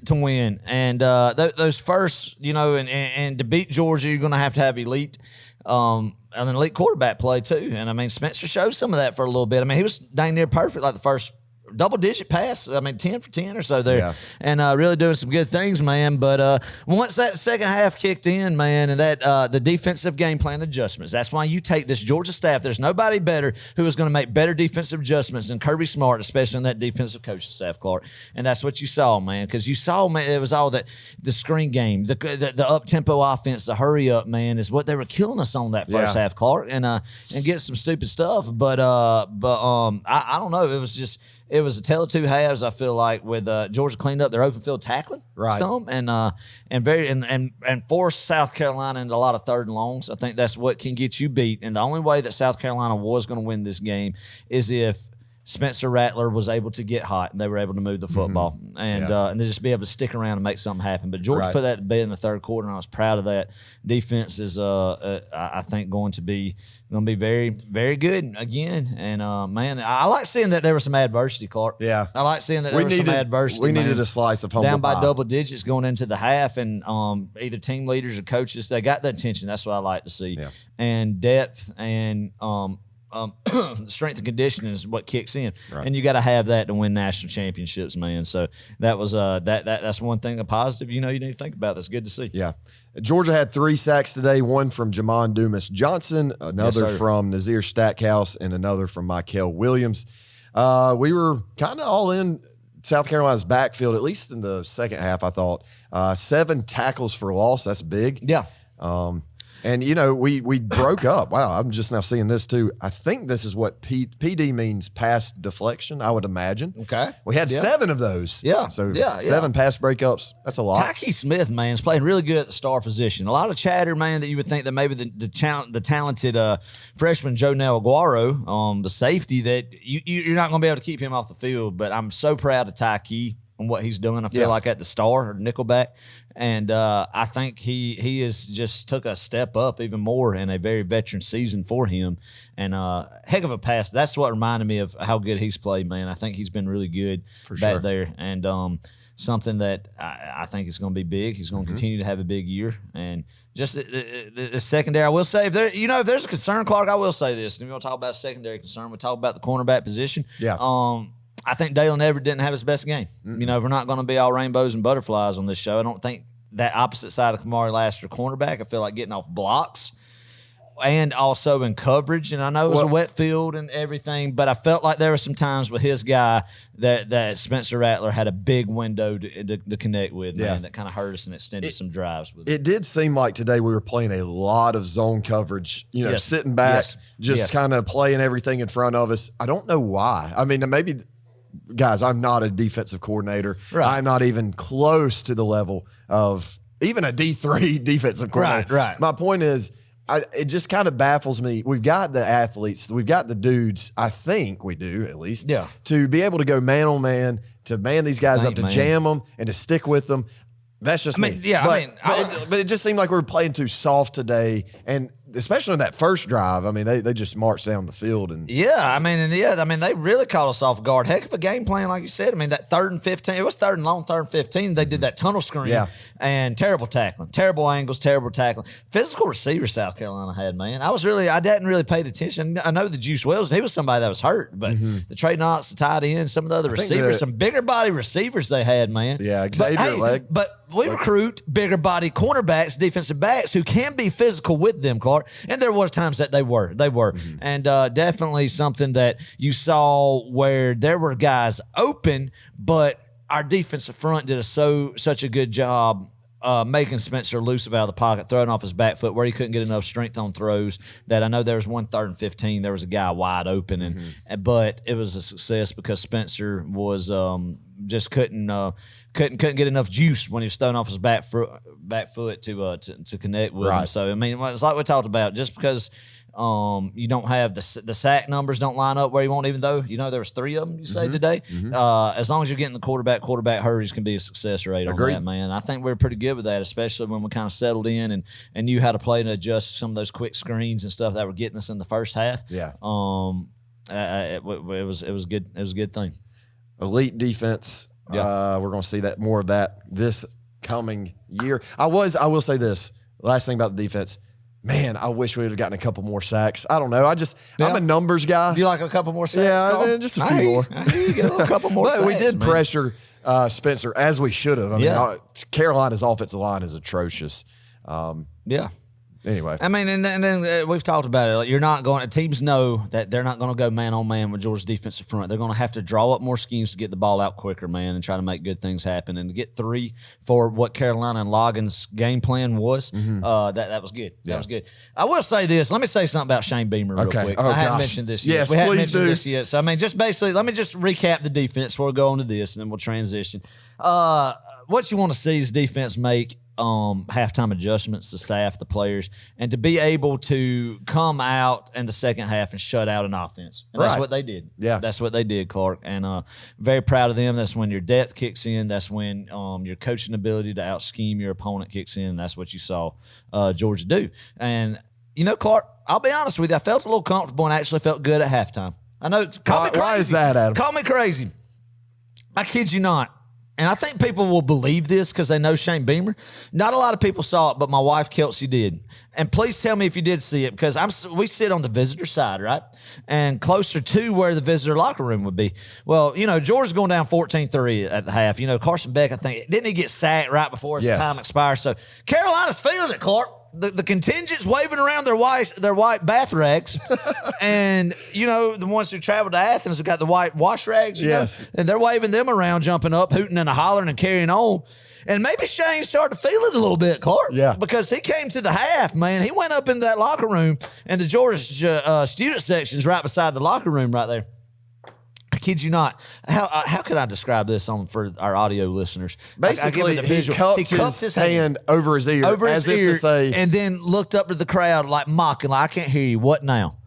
to win. And those first, and to beat Georgia, you're going to have elite an elite quarterback play too. And I mean, Spencer showed some of that for a little bit. I mean, he was dang near perfect like the first double-digit pass. I mean, 10 for 10 or so there, and really doing some good things, man. But once that second half kicked in, man, and that the defensive game plan adjustments, that's why you take this Georgia staff. There's nobody better who is going to make better defensive adjustments than Kirby Smart, especially on that defensive coaching staff, Clark. And that's what you saw, man, because you saw, man, it was all that the screen game, the up-tempo offense, the hurry-up, man, is what they were killing us on that first half, Clark, and get some stupid stuff. But I don't know. It was a tale of two halves. I feel like with Georgia cleaned up their open field tackling some and forced South Carolina into a lot of third and longs. I think that's what can get you beat. And the only way that South Carolina was going to win this game is if Spencer Rattler was able to get hot and they were able to move the football and they just be able to stick around and make something happen. But Georgia put that to bed in the third quarter, and I was proud of that. Defense is, I think, going to be very, very good again. And man, I like seeing that there was some adversity, Clark. Yeah, I like seeing that there was some adversity. We needed a slice of humble down by pie. double digits going into the half, and either team leaders or coaches, they got that tension. That's what I like to see, and depth and strength and conditioning is what kicks in, and you got to have that to win national championships, man. So that was that's one thing, a positive. You need to think about. That's good to see. Yeah, Georgia had 3 sacks today. One from Jamon Dumas Johnson, another from Nazir Stackhouse, and another from Michael Williams. We were kind of all in South Carolina's backfield, at least in the second half. I thought 7 tackles for loss. That's big. Yeah. And, we broke up. Wow, I'm just now seeing this too. I think this is what PD means, pass deflection, I would imagine. Okay. We had 7 of those. Yeah. So 7 pass breakups. That's a lot. Tyke Smith, man, is playing really good at the star position. A lot of chatter, man, that you would think that maybe the talented freshman Jonell Aguaro, the safety, that you're not going to be able to keep him off the field. But I'm so proud of Tyke and what he's doing. I feel like at the star or nickelback. And I think he is just took a step up even more in a very veteran season for him. And heck of a pass. That's what reminded me of how good he's played, man. I think he's been really good back there. And something that I think is going to be big. He's going to continue to have a big year. And just the secondary, I will say, if there's a concern, Clark, I will say this. And we're going to talk about secondary concern. We'll talk about the cornerback position. Yeah. I think Dalen Everett didn't have his best game. We're not going to be all rainbows and butterflies on this show. I don't think that opposite side of Kamari Lassiter cornerback, I feel like getting off blocks and also in coverage. And I know it was a wet field and everything, but I felt like there were some times with his guy that Spencer Rattler had a big window to connect with, man, that kind of hurt us and extended some drives with it. Did seem like today we were playing a lot of zone coverage, sitting back, kind of playing everything in front of us. I don't know why. I mean, maybe – guys, I'm not a defensive coordinator. I'm not even close to the level of even a D3 defensive coordinator. Right. My point is, it just kind of baffles me. We've got the athletes, we've got the dudes. I think we do at least. Yeah. To be able to go man on man, to man these guys up, to jam them, and to stick with them. That's just me. Yeah. But it just seemed like we were playing too soft today, and especially in that first drive. I mean, they just marched down the field and they really caught us off guard. Heck of a game plan, like you said. I mean, that 3rd and 15, it was 3rd and long, 3rd and 15. They did that tunnel screen, and terrible tackling, terrible angles, terrible tackling. Physical receiver South Carolina had, man. I hadn't really paid attention. I know the Juice Wells, he was somebody that was hurt, but the Trey Knox, the tight end, some of the other receivers, some bigger body receivers they had, man. Yeah, Xavier But we recruit bigger body cornerbacks, defensive backs who can be physical with them, Clark. And there were times that they were. And definitely something that you saw where there were guys open, but our defensive front did such a good job making Spencer elusive out of the pocket, throwing off his back foot where he couldn't get enough strength on throws. That I know there was one 3rd and 15. There was a guy wide open, but it was a success because Spencer was just couldn't get enough juice when he was throwing off his back foot to connect with him. So I mean, it's like we talked about. Just because you don't have the sack numbers don't line up where you want, even though there was 3 of them you say today. As long as you're getting the quarterback hurries can be a success rate on that, man. I think we're pretty good with that, especially when we kind of settled in and knew how to play and adjust some of those quick screens and stuff that were getting us in the first half. Yeah. It was good. It was a good thing. Elite defense. Yeah. We're going to see that more of that this coming year. I will say this. Last thing about the defense. Man, I wish we would have gotten a couple more sacks. I don't know. I'm a numbers guy. Do you like a couple more sacks? Yeah, just a few more. You get a couple more sacks. We did pressure Spencer as we should have. I mean, Carolina's offensive line is atrocious. Anyway, I mean, and then we've talked about it. Like, you're not going. Teams know that they're not going to go man on man with Georgia's defensive front. They're going to have to draw up more schemes to get the ball out quicker, man, and try to make good things happen. And to get 3 for what Carolina and Logan's game plan was, that was good. That was good. I will say this. Let me say something about Shane Beamer real quick. I haven't mentioned this yet. Yes, we haven't please mentioned this yet. So I mean, just basically, let me just recap the defense before we go on to this, and then we'll transition. What you want to see is defense make halftime adjustments, the staff, the players, and to be able to come out in the second half and shut out an offense. And that's what they did. Yeah. That's what they did, Clark. And very proud of them. That's when your depth kicks in. That's when your coaching ability to out-scheme your opponent kicks in. That's what you saw Georgia do. And, Clark, I'll be honest with you. I felt a little comfortable and actually felt good at halftime. I know. Call me crazy. Why is that, Adam? Call me crazy. I kid you not. And I think people will believe this because they know Shane Beamer. Not a lot of people saw it, but my wife, Kelsey, did. And please tell me if you did see it, because we sit on the visitor side, right? And closer to where the visitor locker room would be. Well, Georgia's going down 14-3 at the half. Carson Beck, I think, didn't he get sacked right before his time expires? So Carolina's feeling it, Clark. The contingent's waving around their white bath rags, and the ones who traveled to Athens have got the white wash rags, and they're waving them around, jumping up, hooting and hollering and carrying on. And maybe Shane started to feel it a little bit, Clark, because he came to the half, man. He went up in that locker room, and the Georgia student section's right beside the locker room right there. I kid you not. How could I describe this for our audio listeners? Basically, he cupped his hand over his ear, as if to say, and then looked up to the crowd like mocking, like, I can't hear you. What now?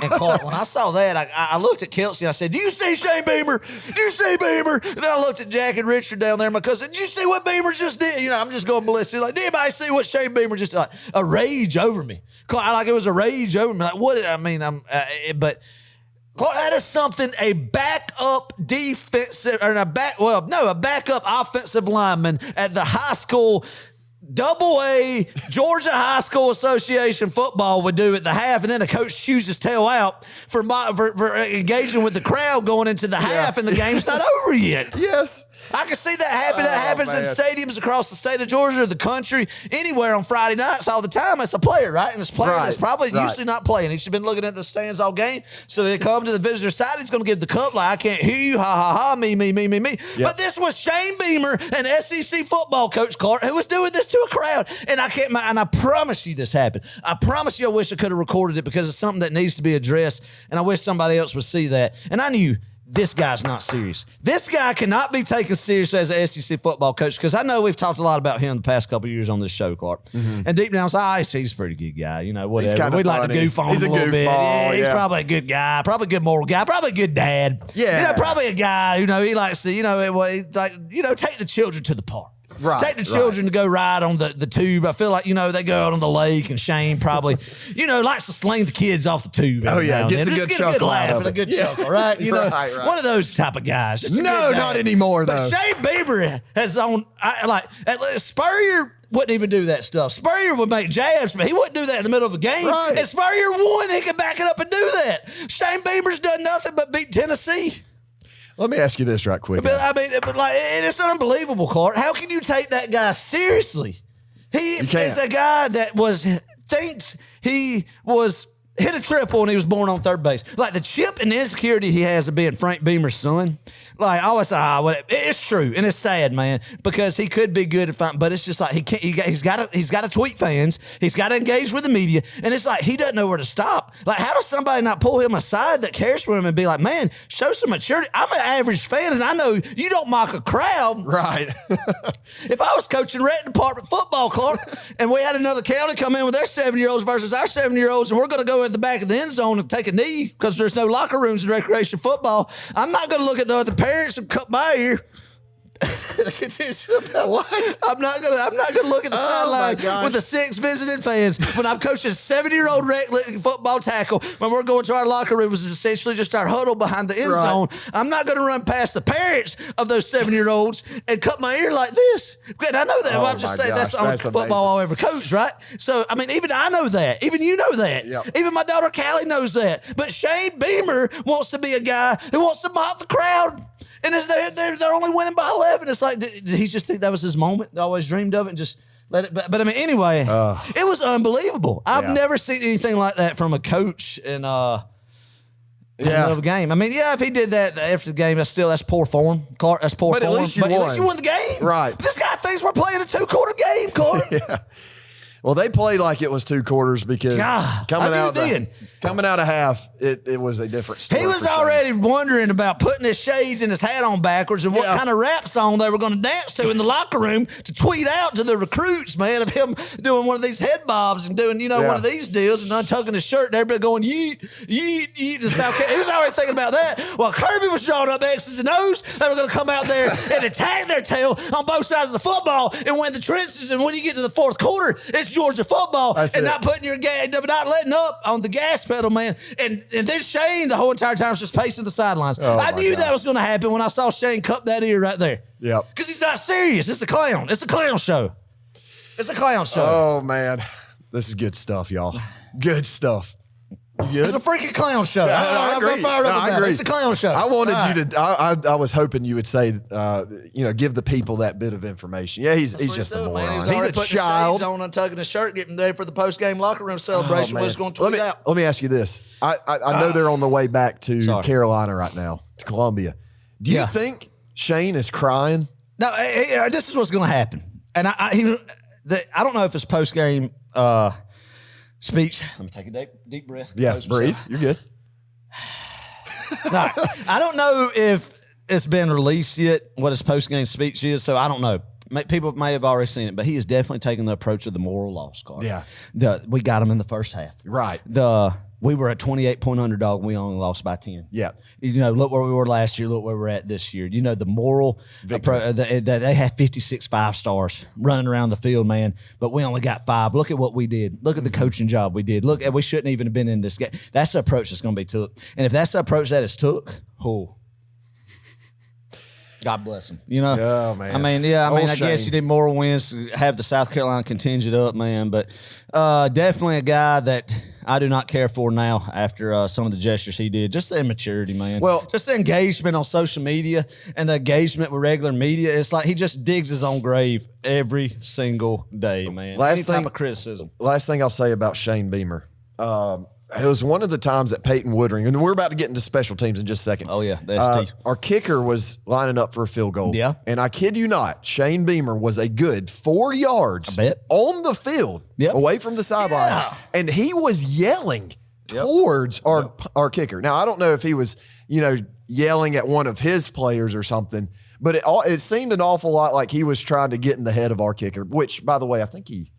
And Clark, when I saw that, I looked at Kelsey and I said, "Do you see Shane Beamer? Do you see Beamer?" And then I looked at Jack and Richard down there, my cousin. "Did you see what Beamer just did?" I'm just going ballistic. Like, did anybody see what Shane Beamer just did? Like, a rage over me. Clark, it was a rage over me. Like, what? But Clark, that is something a backup defensive, or a backup offensive lineman at the high school, AA Georgia High School Association football would do at the half, and then the coach chews his tail out for engaging with the crowd going into the half, and the game's not over yet. Yes. I can see that happen. That happens in stadiums across the state of Georgia or the country, anywhere on Friday nights all the time. It's a player, right? And it's a player that's probably usually not playing. He's been looking at the stands all game. So they come to the visitor side. He's going to give the cup like, "I can't hear you. Ha, ha, ha. Me. Yep. But this was Shane Beamer, an SEC football coach, Clark, who was doing this to a crowd. And I promise you this happened. I promise you I wish I could have recorded it because it's something that needs to be addressed. And I wish somebody else would see that. And I knew this guy's not serious. This guy cannot be taken seriously as an SEC football coach because I know we've talked a lot about him the past couple of years on this show, Clark. And deep down, he's a pretty good guy. You know, whatever. We'd like to goof on him a little bit. Yeah, he's probably a good guy, probably a good moral guy, probably a good dad. Yeah. You know, probably a guy, he likes to, take the children to the park. Right, take the children to go ride on the tube. I feel like, they go out on the lake, and Shane probably, likes to sling the kids off the tube. Oh, yeah. Gets a good chuckle laugh out of and a it. good chuckle, right? Right. One of those type of guys. Just no, not anymore, though. But Shane Beamer has Spurrier wouldn't even do that stuff. Spurrier would make jabs, but he wouldn't do that in the middle of a game. Right. And Spurrier won. He could back it up and do that. Shane Beamer's done nothing but beat Tennessee. Let me ask you this right quick. But it's unbelievable, Clark. How can you take that guy seriously? He is a guy that thinks he was hit a triple and he was born on third base. Like the chip and the insecurity he has of being Frank Beamer's son. Like I always say, it's true and it's sad, man, because he could be good at fighting, but it's just like he can't. He's got to tweet fans. He's got to engage with the media, and it's like he doesn't know where to stop. Like, how does somebody not pull him aside that cares for him and be like, man, show some maturity? I'm an average fan, and I know you don't mock a crowd, right? If I was coaching Rant department football, Clark, and we had another county come in with their 7-year-olds versus our 7-year-olds, and we're going to go at the back of the end zone and take a knee because there's no locker rooms in recreation football, I'm not going to look at the parents and cut my ear. What? I'm not gonna look at the sideline with the 6 visiting fans when I'm coaching a 7-year-old football tackle when we're going to our locker room, which is essentially just our huddle behind the end zone. I'm not gonna run past the parents of those 7-year-olds and cut my ear like this. And I know that. I'm just saying that's the only football I'll ever coach, right? So I mean, even I know that. Even you know that. Yep. Even my daughter Callie knows that. But Shane Beamer wants to be a guy who wants to mock the crowd. And they're only winning by 11. It's like, did he just think that was his moment? They always dreamed of it and just let it. But I mean, anyway, it was unbelievable. I've never seen anything like that from a coach in the middle of a game. I mean, if he did that after the game, that's poor form, Clark. That's poor form. At least you won the game. Right. This guy thinks we're playing a 2-quarter game, Clark. Yeah. Well, they played like it was 2 quarters because coming out of half, it was a different story. He was already wondering about putting his shades and his hat on backwards and what kind of rap song they were going to dance to in the locker room to tweet out to the recruits, man, of him doing one of these head bobs and doing, one of these deals and untucking his shirt and everybody going, yeet, yeet, yeet to South Carolina. He was already thinking about that. While Kirby was drawing up X's and O's, they were going to come out there and attack their tail on both sides of the football and win the trenches. And when you get to the fourth quarter, it's Georgia football not putting your not letting up on the gas pedal, man. And then Shane the whole entire time was just pacing the sidelines. I knew that was going to happen when I saw Shane cup that ear right there. Yep. Because he's not serious. It's a clown. It's a clown show. It's a clown show. Oh, man. This is good stuff, y'all. Good stuff. It's a freaking clown show. I agree. I agree. It's a clown show. I wanted you to. I was hoping you would say, give the people that bit of information. Yeah, he's just a moron. He's a child. Shades on, untucking his shirt, getting ready for the post game locker room celebration. We're just going to tweet out. Let me ask you this. I know they're on the way back to Carolina right now, to Columbia. Do you think Shane is crying? No. This is what's going to happen, and I don't know if it's post game. Speech. Let me take a deep breath. Yeah, breathe. You're good. No, I don't know if it's been released yet, what his post-game speech is, so I don't know. People may have already seen it, but he is definitely taking the approach of the moral loss card. Yeah. We got him in the first half. Right. We were a 28-point underdog, and we only lost by 10. Yeah. Look where we were last year, look where we're at this year. The moral approach, they had 56 5-stars running around the field, man, but we only got 5. Look at what we did. Look at the coaching job we did. Look, we shouldn't even have been in this game. That's the approach that's going to be took. And if that's the approach that is took, God bless him. Oh, man. I guess you need more wins to have the South Carolina contingent up, man. But definitely a guy that I do not care for now after some of the gestures he did. Just the immaturity, man. Well, just the engagement on social media and the engagement with regular media. It's like he just digs his own grave every single day, man. Any type of criticism. Last thing I'll say about Shane Beamer. It was one of the times that Peyton Woodring, and we're about to get into special teams in just a second. Oh, yeah, the ST. Our kicker was lining up for a field goal. Yeah. And I kid you not, Shane Beamer was a good 4 yards on the field away from the sideline. Yeah. And he was yelling towards our kicker. Now, I don't know if he was, yelling at one of his players or something, but it seemed an awful lot like he was trying to get in the head of our kicker, which, by the way, I think he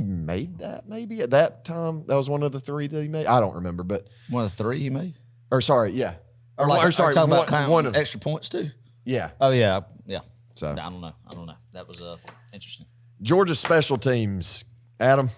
made that maybe at that time. That was one of the 3 that he made. I don't remember, but one of the 3 he made? Or sorry, yeah. Talking about one of extra points too? Yeah. Oh, yeah. Yeah. So I don't know. That was interesting. Georgia's special teams, Adam.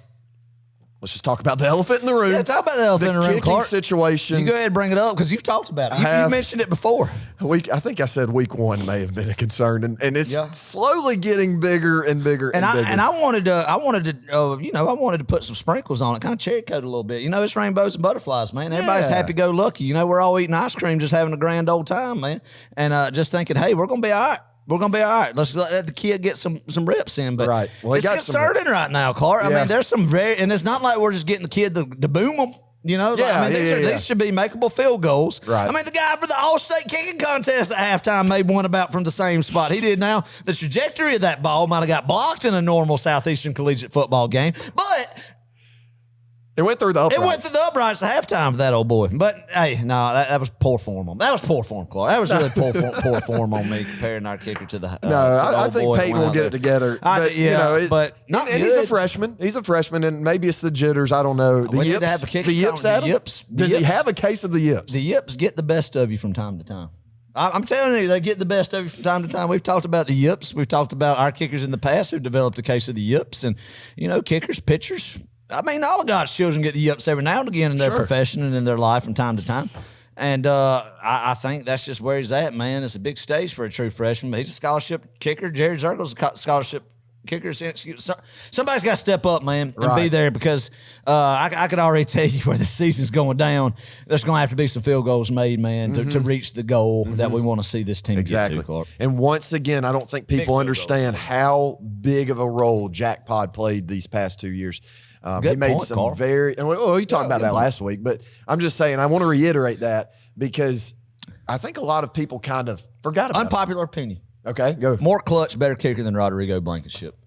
Let's just talk about the elephant in the room. Yeah, talk about the elephant in the room, Clark. Situation. You go ahead and bring it up because you've talked about it. You mentioned it before. I think I said week 1 may have been a concern, and it's slowly getting bigger and bigger and bigger. And I wanted to put some sprinkles on it, kind of cherry coat a little bit. It's rainbows and butterflies, man. Everybody's happy go lucky. We're all eating ice cream, just having a grand old time, man, and just thinking, hey, we're gonna be all right. We're going to be all right. Let's let the kid get some reps in. But it's concerning right now, Clark. I mean, there's some and it's not like we're just getting the kid to boom them. These should be makeable field goals. Right. I mean, the guy for the All-State kicking contest at halftime made one about from the same spot he did now. The trajectory of that ball might have got blocked in a normal Southeastern collegiate football game, but it went through the uprights. It went through the uprights at halftime for that old boy. But, hey, no, that was poor form on me. That was poor form, Clark. That was really poor form on me comparing our kicker to the I think Peyton will get it together. But not and he's a freshman. He's a freshman, and maybe it's the jitters. I don't know. The yips, Adam? Does he have a case of the yips? The yips get the best of you from time to time. I'm telling you, they get the best of you from time to time. We've talked about the yips. We've talked about our kickers in the past who've developed a case of the yips. And, kickers, pitchers, I mean, all of God's children get the yips every now and again in their profession and in their life from time to time. And I think that's just where he's at, man. It's a big stage for a true freshman, but he's a scholarship kicker. Jared Zirkle's a scholarship kicker. Somebody's got to step up, man, and be there because I could already tell you where the season's going down. There's going to have to be some field goals made, man, to reach the goal that we want to see this team get to, Clark. And once again, I don't think people understand how big of a role Jack Pod played these past 2 years. He made some Carl. You talked about that last week, but I'm just saying I want to reiterate that because I think a lot of people kind of forgot about Unpopular opinion. Okay, go. More clutch, better kicker than Rodrigo Blankenship.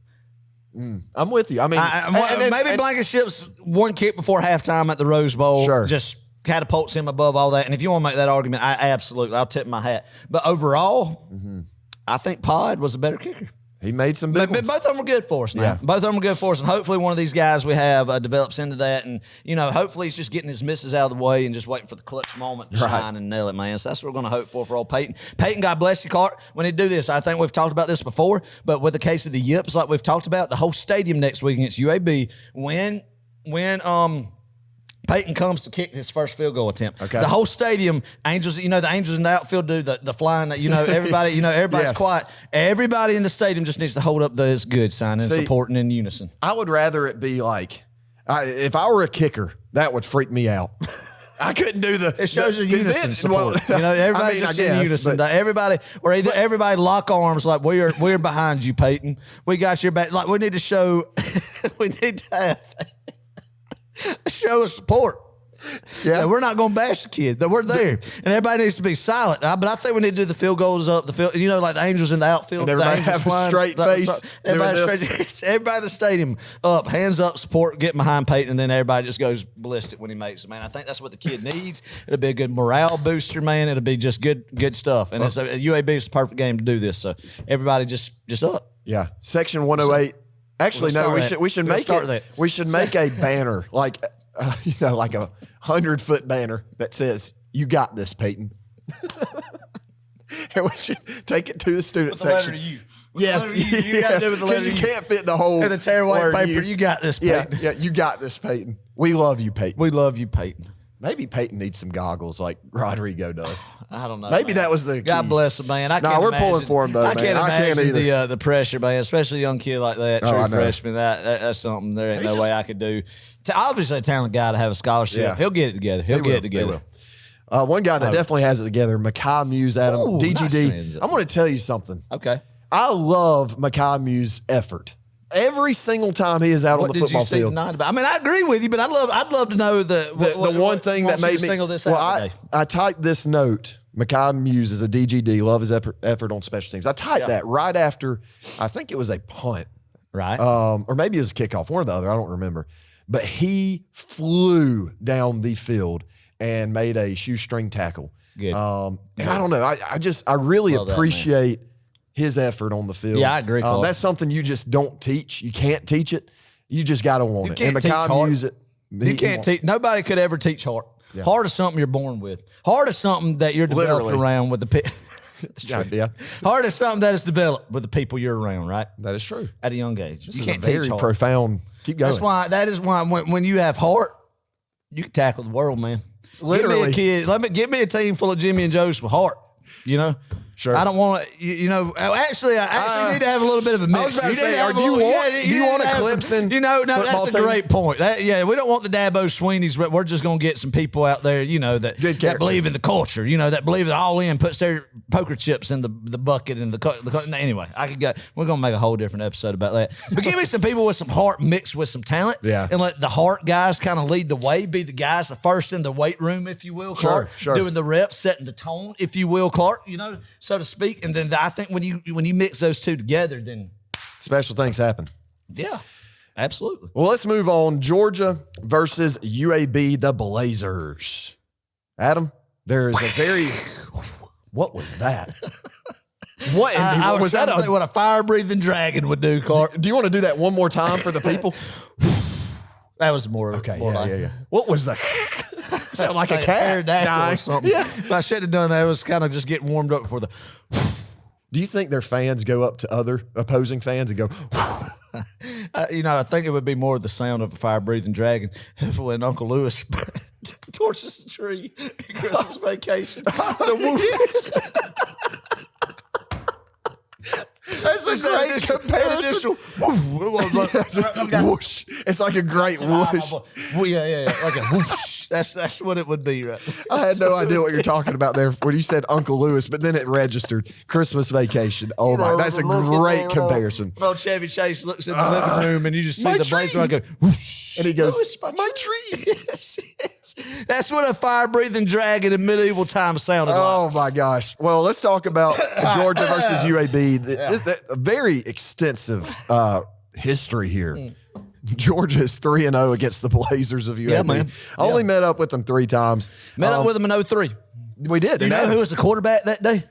I'm with you. I mean, maybe Blankenship's one kick before halftime at the Rose Bowl just catapults him above all that. And if you want to make that argument, I'll tip my hat. But overall, I think Pod was a better kicker. He made some big ones. Both of them were good for us now. Yeah. Both of them were good for us, and hopefully one of these guys we have develops into that. And, hopefully he's just getting his misses out of the way and just waiting for the clutch moment to shine and nail it, man. So that's what we're going to hope for old Peyton. Peyton, God bless you, Clark. When he do this, I think we've talked about this before, but with the case of the yips, like we've talked about, the whole stadium next week against UAB, when Peyton comes to kick his first field goal attempt. Okay. The whole stadium, Angels, the Angels in the outfield do the flying, everybody, everybody's quiet. Everybody in the stadium just needs to hold up the "it's good" sign and supporting in unison. I would rather it be like, if I were a kicker, that would freak me out. I couldn't do the. It shows the unison support. Everybody just in unison. Everybody lock arms like we're behind you, Peyton. We got your back. Like we need to show. We need to have. Show us support. Yeah, and we're not going to bash the kid. That we're there, and everybody needs to be silent. But I think we need to do the field goals up the field. Like the Angels in the outfield, and everybody have a straight face. Everybody in the stadium up, hands up, support, get behind Peyton, and then everybody just goes ballistic when he makes it. Man, I think that's what the kid needs. It'll be a good morale booster, man. It'll be just good stuff. And it's UAB is the perfect game to do this. So everybody just up. Yeah, Section 108. Actually, no. We should make it. We should make a banner like like a 100-foot banner that says "You got this, Peyton." And we should take it to the student with the section. Letter U. Yes, you got to do with the letter U. You can't fit the whole in the tear white paper. You got this, Peyton. Yeah, you got this, Peyton. We love you, Peyton. We love you, Peyton. Maybe Peyton needs some goggles like Rodrigo does. I don't know. Maybe that was the key. God bless him, man. We're pulling for him though. I can't imagine the pressure, man. Especially a young kid like that, true freshman. That's something there ain't no way I could do. Obviously, a talented guy to have a scholarship. Yeah. He'll get it together. He'll get it together. One guy that definitely has it together, Makai Muse, Adam. DGD. Nice. I'm going to tell you something. Okay. I love Makai Muse's effort. Every single time he is out on the football field. I mean, I agree with you, but I'd love to know the one thing that made me single this out today. I typed this note. Makai Muse is a DGD. Love his effort on special teams. I typed that right after. I think it was a punt, right? Or maybe it was a kickoff. One or the other. I don't remember. but he flew down the field and made a shoestring tackle. Good. And I don't know. I really appreciate his effort on the field. Yeah, I agree. That's something you just don't teach. You can't teach it. You just got to want it. And McCobb use it. You can't teach. Nobody could ever teach heart. Yeah. Heart is something you're born with. Heart is something that you're developed around with the people. Yeah. Heart is something that is developed with the people you're around, right? That is true. At a young age. You can't teach heart. Profound. Keep going. That is why when you have heart, you can tackle the world, man. Literally. Give me a team full of Jimmy and Joes with heart, you know? Sure. I don't want to, actually, I need to have a little bit of a mix. I was about to say, do you want a Clemson? That's a great point. We don't want the Dabo Sweeneys, but we're just going to get some people out there, that believe in the culture, that believe that all in puts their poker chips in the bucket and anyway, we're going to make a whole different episode about that. But give me some people with some heart mixed with some talent, and let the heart guys kind of lead the way, be the guys the first in the weight room, if you will, Clark, doing the reps, setting the tone, if you will, Clark, so to speak. And then I think when you mix those two together, then special things happen. Yeah, absolutely. Well, let's move on. Georgia versus UAB, the Blazers. Adam, there is a very what was that? What was that? What a fire-breathing dragon would do, Clark. Do you want to do that one more time for the people? That was more okay. Yeah. What was that? Sound like a cat or something. Yeah. If I should have done that, it was kind of just getting warmed up before the. Do you think their fans go up to other opposing fans and go? I think it would be more the sound of a fire-breathing dragon when Uncle Lewis torches the tree at Christmas vacation. That's a great comparison. Whoosh. It's like a great whoosh. Yeah. Like a whoosh. That's what it would be, right? I had no idea what you're talking about there when you said Uncle Lewis, but then it registered Christmas vacation. Oh my, that's a great comparison. Old Chevy Chase looks in the living room and you just see the Blazer and go whoosh. And he goes, Lewis, my tree. Yes. That's what a fire-breathing dragon in medieval times sounded like. Oh my gosh. Well, let's talk about Georgia versus UAB. A very extensive history here. Georgia is 3-0 against the Blazers of UAB. Yeah, man. I only met up with them 3 times. Met up with them in 03. We did. You know who was the quarterback that day?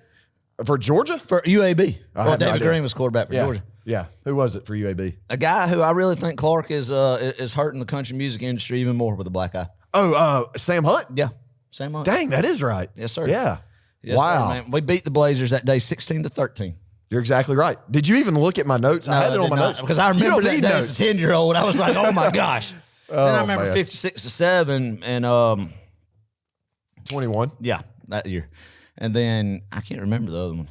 For Georgia? For UAB. David Green was quarterback for Georgia. Yeah. Who was it for UAB? A guy who I really think, Clark, is hurting the country music industry even more with a black eye. Oh, Sam Hunt? Yeah. Sam Hunt. Dang, that is right. Yes, sir. Yeah. Yes, wow. Sir, man. We beat the Blazers that day 16-13. You're exactly right. Did you even look at my notes? No, I had it on my notes. Because I remember that day as a 10-year-old. I was like, oh my gosh. Then I remember 56-7 and 21. Yeah, that year. And then I can't remember the other one.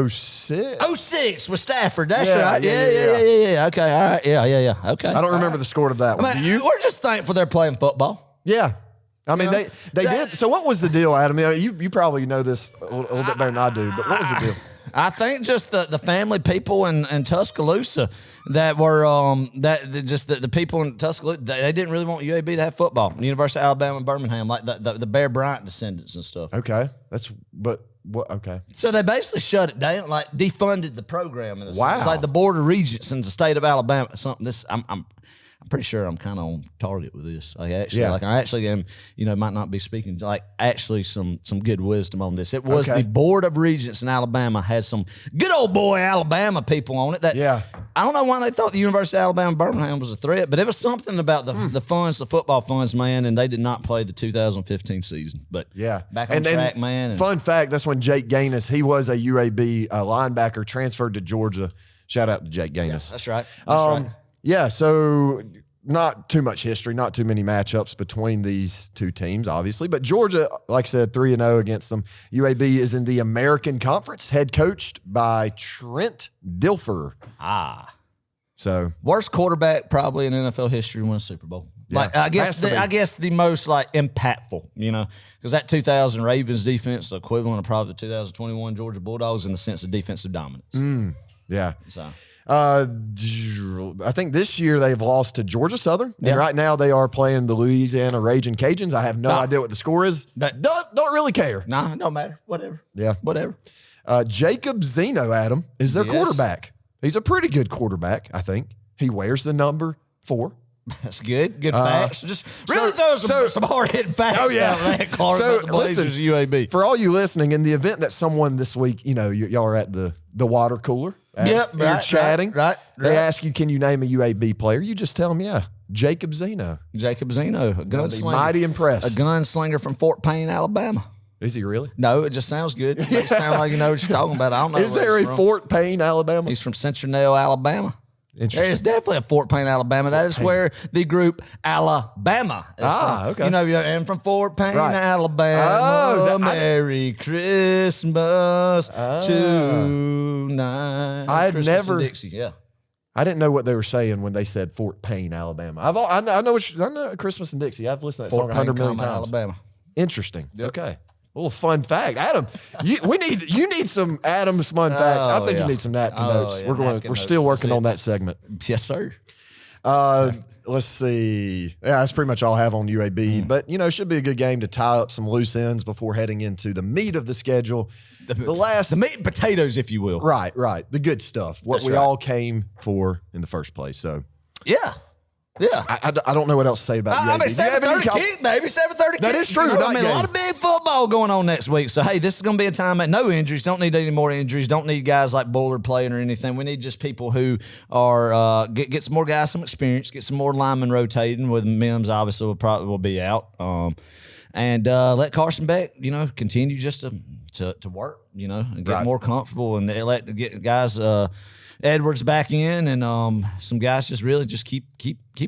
06? 06 with Stafford. That's right. Yeah. Okay. All right. Yeah. Okay. I don't remember the score to that one. Do you? We're just thankful they're playing football. Yeah. I mean, they did. So what was the deal, Adam? You probably know this a little bit better than I do, but what was the deal? I think just the family people in Tuscaloosa that were the people in Tuscaloosa, they didn't really want UAB to have football. University of Alabama, Birmingham, like the Bear Bryant descendants and stuff. Okay, okay. So they basically shut it down, like defunded the program. Wow, it's like the Board of Regents in the state of Alabama. Something. I'm pretty sure I'm kind of on target with this. I actually am, might not be speaking like actually some good wisdom on this. It was the Board of Regents in Alabama had some good old boy Alabama people on it that I don't know why they thought the University of Alabama Birmingham was a threat, but it was something about the funds, the football funds, man, and they did not play the 2015 season. But back on track, man. And fun fact, that's when Jake Gaines, he was a UAB linebacker, transferred to Georgia. Shout out to Jake Gaines. Yeah, that's right. That's right. Yeah, so not too much history, not too many matchups between these two teams, obviously. But Georgia, like I said, 3-0 against them. UAB is in the American Conference, head coached by Trent Dilfer. So worst quarterback probably in NFL history to win a Super Bowl. Yeah, I guess the most impactful, because that 2000 Ravens defense, the equivalent of probably the 2021 Georgia Bulldogs in the sense of defensive dominance. Yeah. So. I think this year they've lost to Georgia Southern, and right now they are playing the Louisiana Raging Cajuns. I have no idea what the score is. Don't really care. Nah, don't matter. Whatever. Yeah, whatever. Jacob Zeno, Adam, is their quarterback. He's a pretty good quarterback, I think. He wears the number 4. That's good. Good facts. Just really throw some hard-hitting facts out there, Clark, about the Blazers UAB. For all you listening, in the event that someone this week, y'all are at the water cooler. You're chatting. Right. They ask you, can you name a UAB player? You just tell them, yeah. Jacob Zeno. Jacob Zeno, a gunslinger. Mighty impressed. A gunslinger from Fort Payne, Alabama. Is he really? No, it just sounds good. It makes it sound like you know what you're talking about. I don't know. Is there a Fort Payne, Alabama? He's from Centennial, Alabama. Interesting. There is definitely a Fort Payne, Alabama. That is where the group Alabama is from. Okay. You know, and from Fort Payne, Alabama. Oh, Merry Christmas tonight. I had Christmas never. in Dixie, yeah. I didn't know what they were saying when they said Fort Payne, Alabama. I know Christmas in Dixie. I've listened to that song 100 million times. Alabama. Interesting. Yep. Okay. A little fun fact, Adam. You need some Adam's fun facts. I think you need some napkin notes. Yeah, We're still working on that segment. Yes, sir. Let's see. Yeah, that's pretty much all I have on UAB. But it should be a good game to tie up some loose ends before heading into the meat of the schedule. The meat and potatoes, if you will. Right. The good stuff. What we all came for in the first place. So yeah. I don't know what else to say about UAB. I mean, 7:30 kick, baby. 7:30 kick. That is true. A lot of big football going on next week. So, hey, this is going to be a time at no injuries. Don't need any more injuries. Don't need guys like Bullard playing or anything. We need just people who are get some more guys some experience, get some more linemen rotating. With Mims, obviously, will be out. And let Carson Beck, continue just to work, and get more comfortable, and get guys Edwards back in, and some guys just really just keep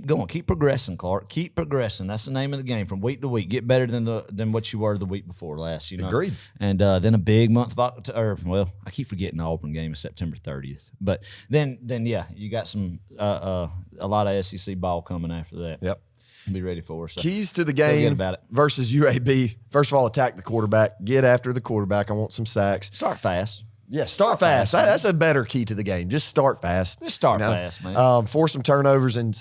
going, keep progressing, Clark, keep progressing. That's the name of the game from week to week. Get better than what you were the week before last. Agreed. And then a big month of I keep forgetting the Auburn game is September 30th, but then you got some a lot of SEC ball coming after that. Yep. Be ready for us. So keys to the game versus UAB. First of all, attack the quarterback. Get after the quarterback. I want some sacks. Start fast. Yeah, start fast. That's a better key to the game. Just start fast. Just start fast, man. Force some turnovers and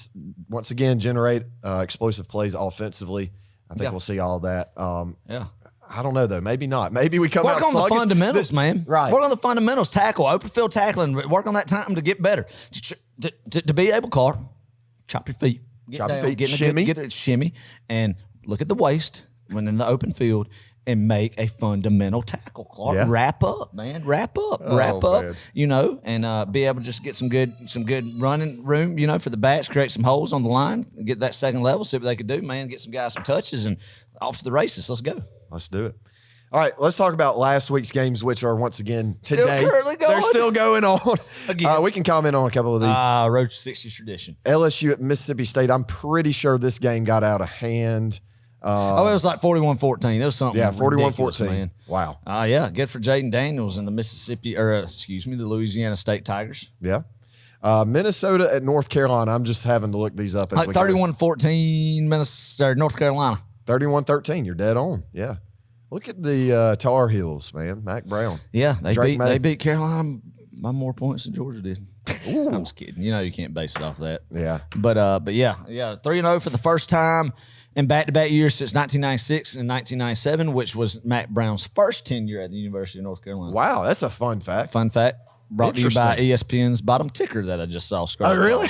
once again generate explosive plays offensively. I think we'll see all of that. I don't know though. Maybe not. Maybe we work on the fundamentals, man. Right. Work on the fundamentals. Tackle, open field tackling. Work on that time to get better. To be able, Clark, chop your feet. Chop your feet. Shimmy. Get a shimmy and look at the waist when in the open field. And make a fundamental tackle, Clark. Yeah. Wrap up, man. Wrap up, man. And be able to just get some good running room, for the backs, create some holes on the line, get that second level, see what they could do, man. Get some guys some touches and off to the races. Let's go. Let's do it. All right, let's talk about last week's games, which are once again today. They're still going on. Again. We can comment on a couple of these. Road to 60 tradition. LSU at Mississippi State. I'm pretty sure this game got out of hand. It was like 41-14. It was something. Yeah, 41-14, man. Wow. Good for Jaden Daniels and the the Louisiana State Tigers. Yeah. Minnesota at North Carolina. I'm just having to look these up. Like 31-14, Minnesota, North Carolina. 31-13. You're dead on. Yeah. Look at the Tar Heels, man. Mac Brown. Yeah, they beat Carolina by more points than Georgia did. I'm just kidding. You can't base it off that. Yeah. But yeah, 3-0 for the first time in back-to-back years since 1996 and 1997, which was Mac Brown's first tenure at the University of North Carolina. Wow, that's a fun fact. Fun fact. Brought to you by ESPN's bottom ticker that I just saw scrolling. Oh, really?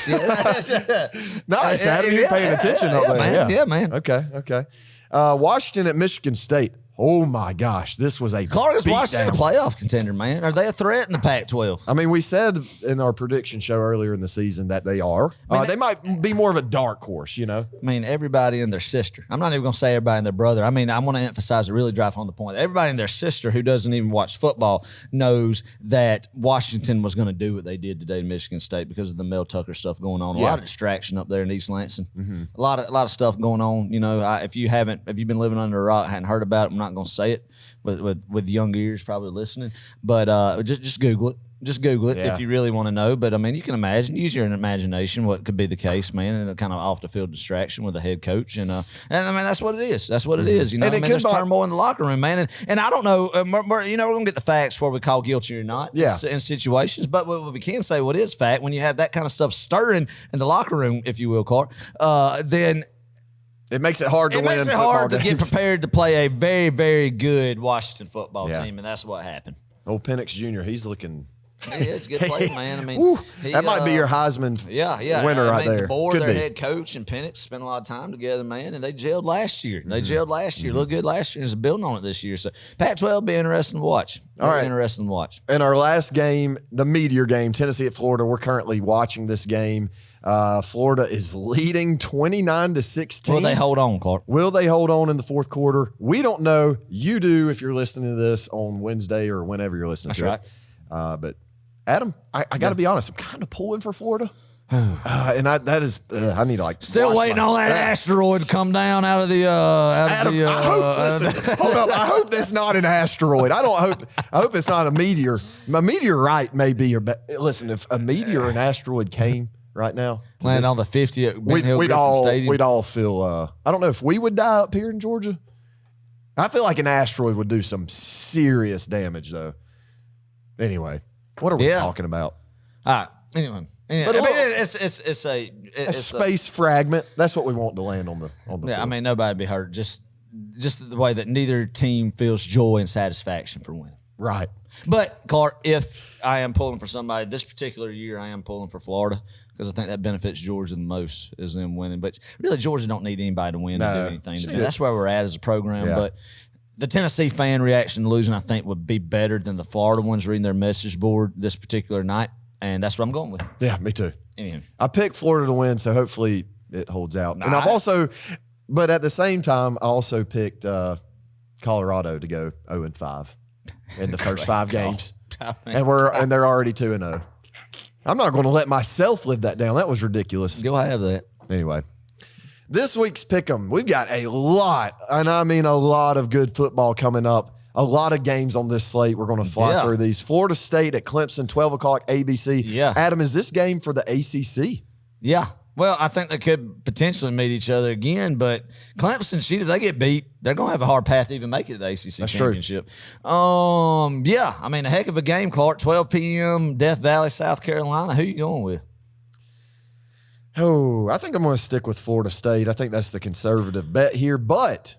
Nice. Adam, you're paying attention over there. Man. Yeah, man. Okay. Washington at Michigan State. Oh, my gosh. This was a Clark is Washington a playoff contender, man. Are they a threat in the Pac-12? I mean, we said in our prediction show earlier in the season that they are. They might be more of a dark horse, I mean, everybody and their sister. I'm not even going to say everybody and their brother. I mean, I want to emphasize to really drive home the point. Everybody and their sister who doesn't even watch football knows that Washington was going to do what they did today in Michigan State because of the Mel Tucker stuff going on. A lot of distraction up there in East Lansing. Mm-hmm. A lot of stuff going on. If you've been living under a rock, hadn't heard about it, I'm not going to say it with young ears probably listening, but just Google it. Just Google it if you really want to know. But I mean, you can use your imagination what could be the case, man, and a kind of off the field distraction with a head coach, and I mean that's what it is. That's what it is. And there's turmoil in the locker room, man, and I don't know. We're gonna get the facts before we call guilty or not. In situations, but what we can say, what is fact, when you have that kind of stuff stirring in the locker room, if you will, Clark, then. It makes it hard to win. It makes it hard to get prepared to play a very, very good Washington football team, and that's what happened. Old Penix Jr., he's looking Yeah, it's a good play, man. I mean, Woo, that might be your Heisman winner right there. DeBoer, Could their be. head coach, and Penix spent a lot of time together, man, and they gelled last year. Looked good last year, and is building on it this year. So Pac-12 will be interesting to watch. All right. Interesting to watch. In our last game, the Meteor game, Tennessee at Florida, we're currently watching this game. Florida is leading 29-16. Will they hold on, Clark? Will they hold on in the fourth quarter? We don't know. You do if you're listening to this on Wednesday or whenever you're listening to it. But Adam, I got to be honest. I'm kind of pulling for Florida. I need to like still waiting on that asteroid to come down out of the Adam, hold up. I hope that's not an asteroid. I hope it's not a meteor. A meteorite may be your listen, if a meteor or an asteroid came right now, land on the 50 at Ben Hill we'd Griffin Stadium. We'd all feel I don't know if we would die up here in Georgia. I feel like an asteroid would do some serious damage though. Anyway, what are we talking about? All right. Anyway, but I mean, it's a space fragment. That's what we want to land on the yeah, field. I mean, nobody'd be hurt. Just the way that neither team feels joy and satisfaction for winning. Right. But Clark, if I am pulling for somebody this particular year, I am pulling for Florida because I think that benefits Georgia the most is them winning. But really, Georgia don't need anybody to win to do anything. That's where we're at as a program. Yeah. But the Tennessee fan reaction to losing, I think, would be better than the Florida ones reading their message board this particular night. And that's what I'm going with. Yeah, me too. Anyway. I picked Florida to win, so hopefully it holds out. And I've also, but at the same time, I also picked Colorado to go 0-5 in the first 5 games. And they're already 2-0. I'm not going to let myself live that down. That was ridiculous. Go have that. Anyway. This week's Pick'em, we've got a lot, and I mean a lot of good football coming up. A lot of games on this slate. We're going to fly through these. Florida State at Clemson, 12 o'clock ABC. Yeah. Adam, is this game for the ACC? Yeah. Well, I think they could potentially meet each other again, but Clemson, if they get beat, they're going to have a hard path to even make it to the ACC championship. True. Yeah. I mean, a heck of a game, Clark. 12 p.m., Death Valley, South Carolina. Who you going with? Oh, I think I'm going to stick with Florida State. I think that's the conservative bet here, but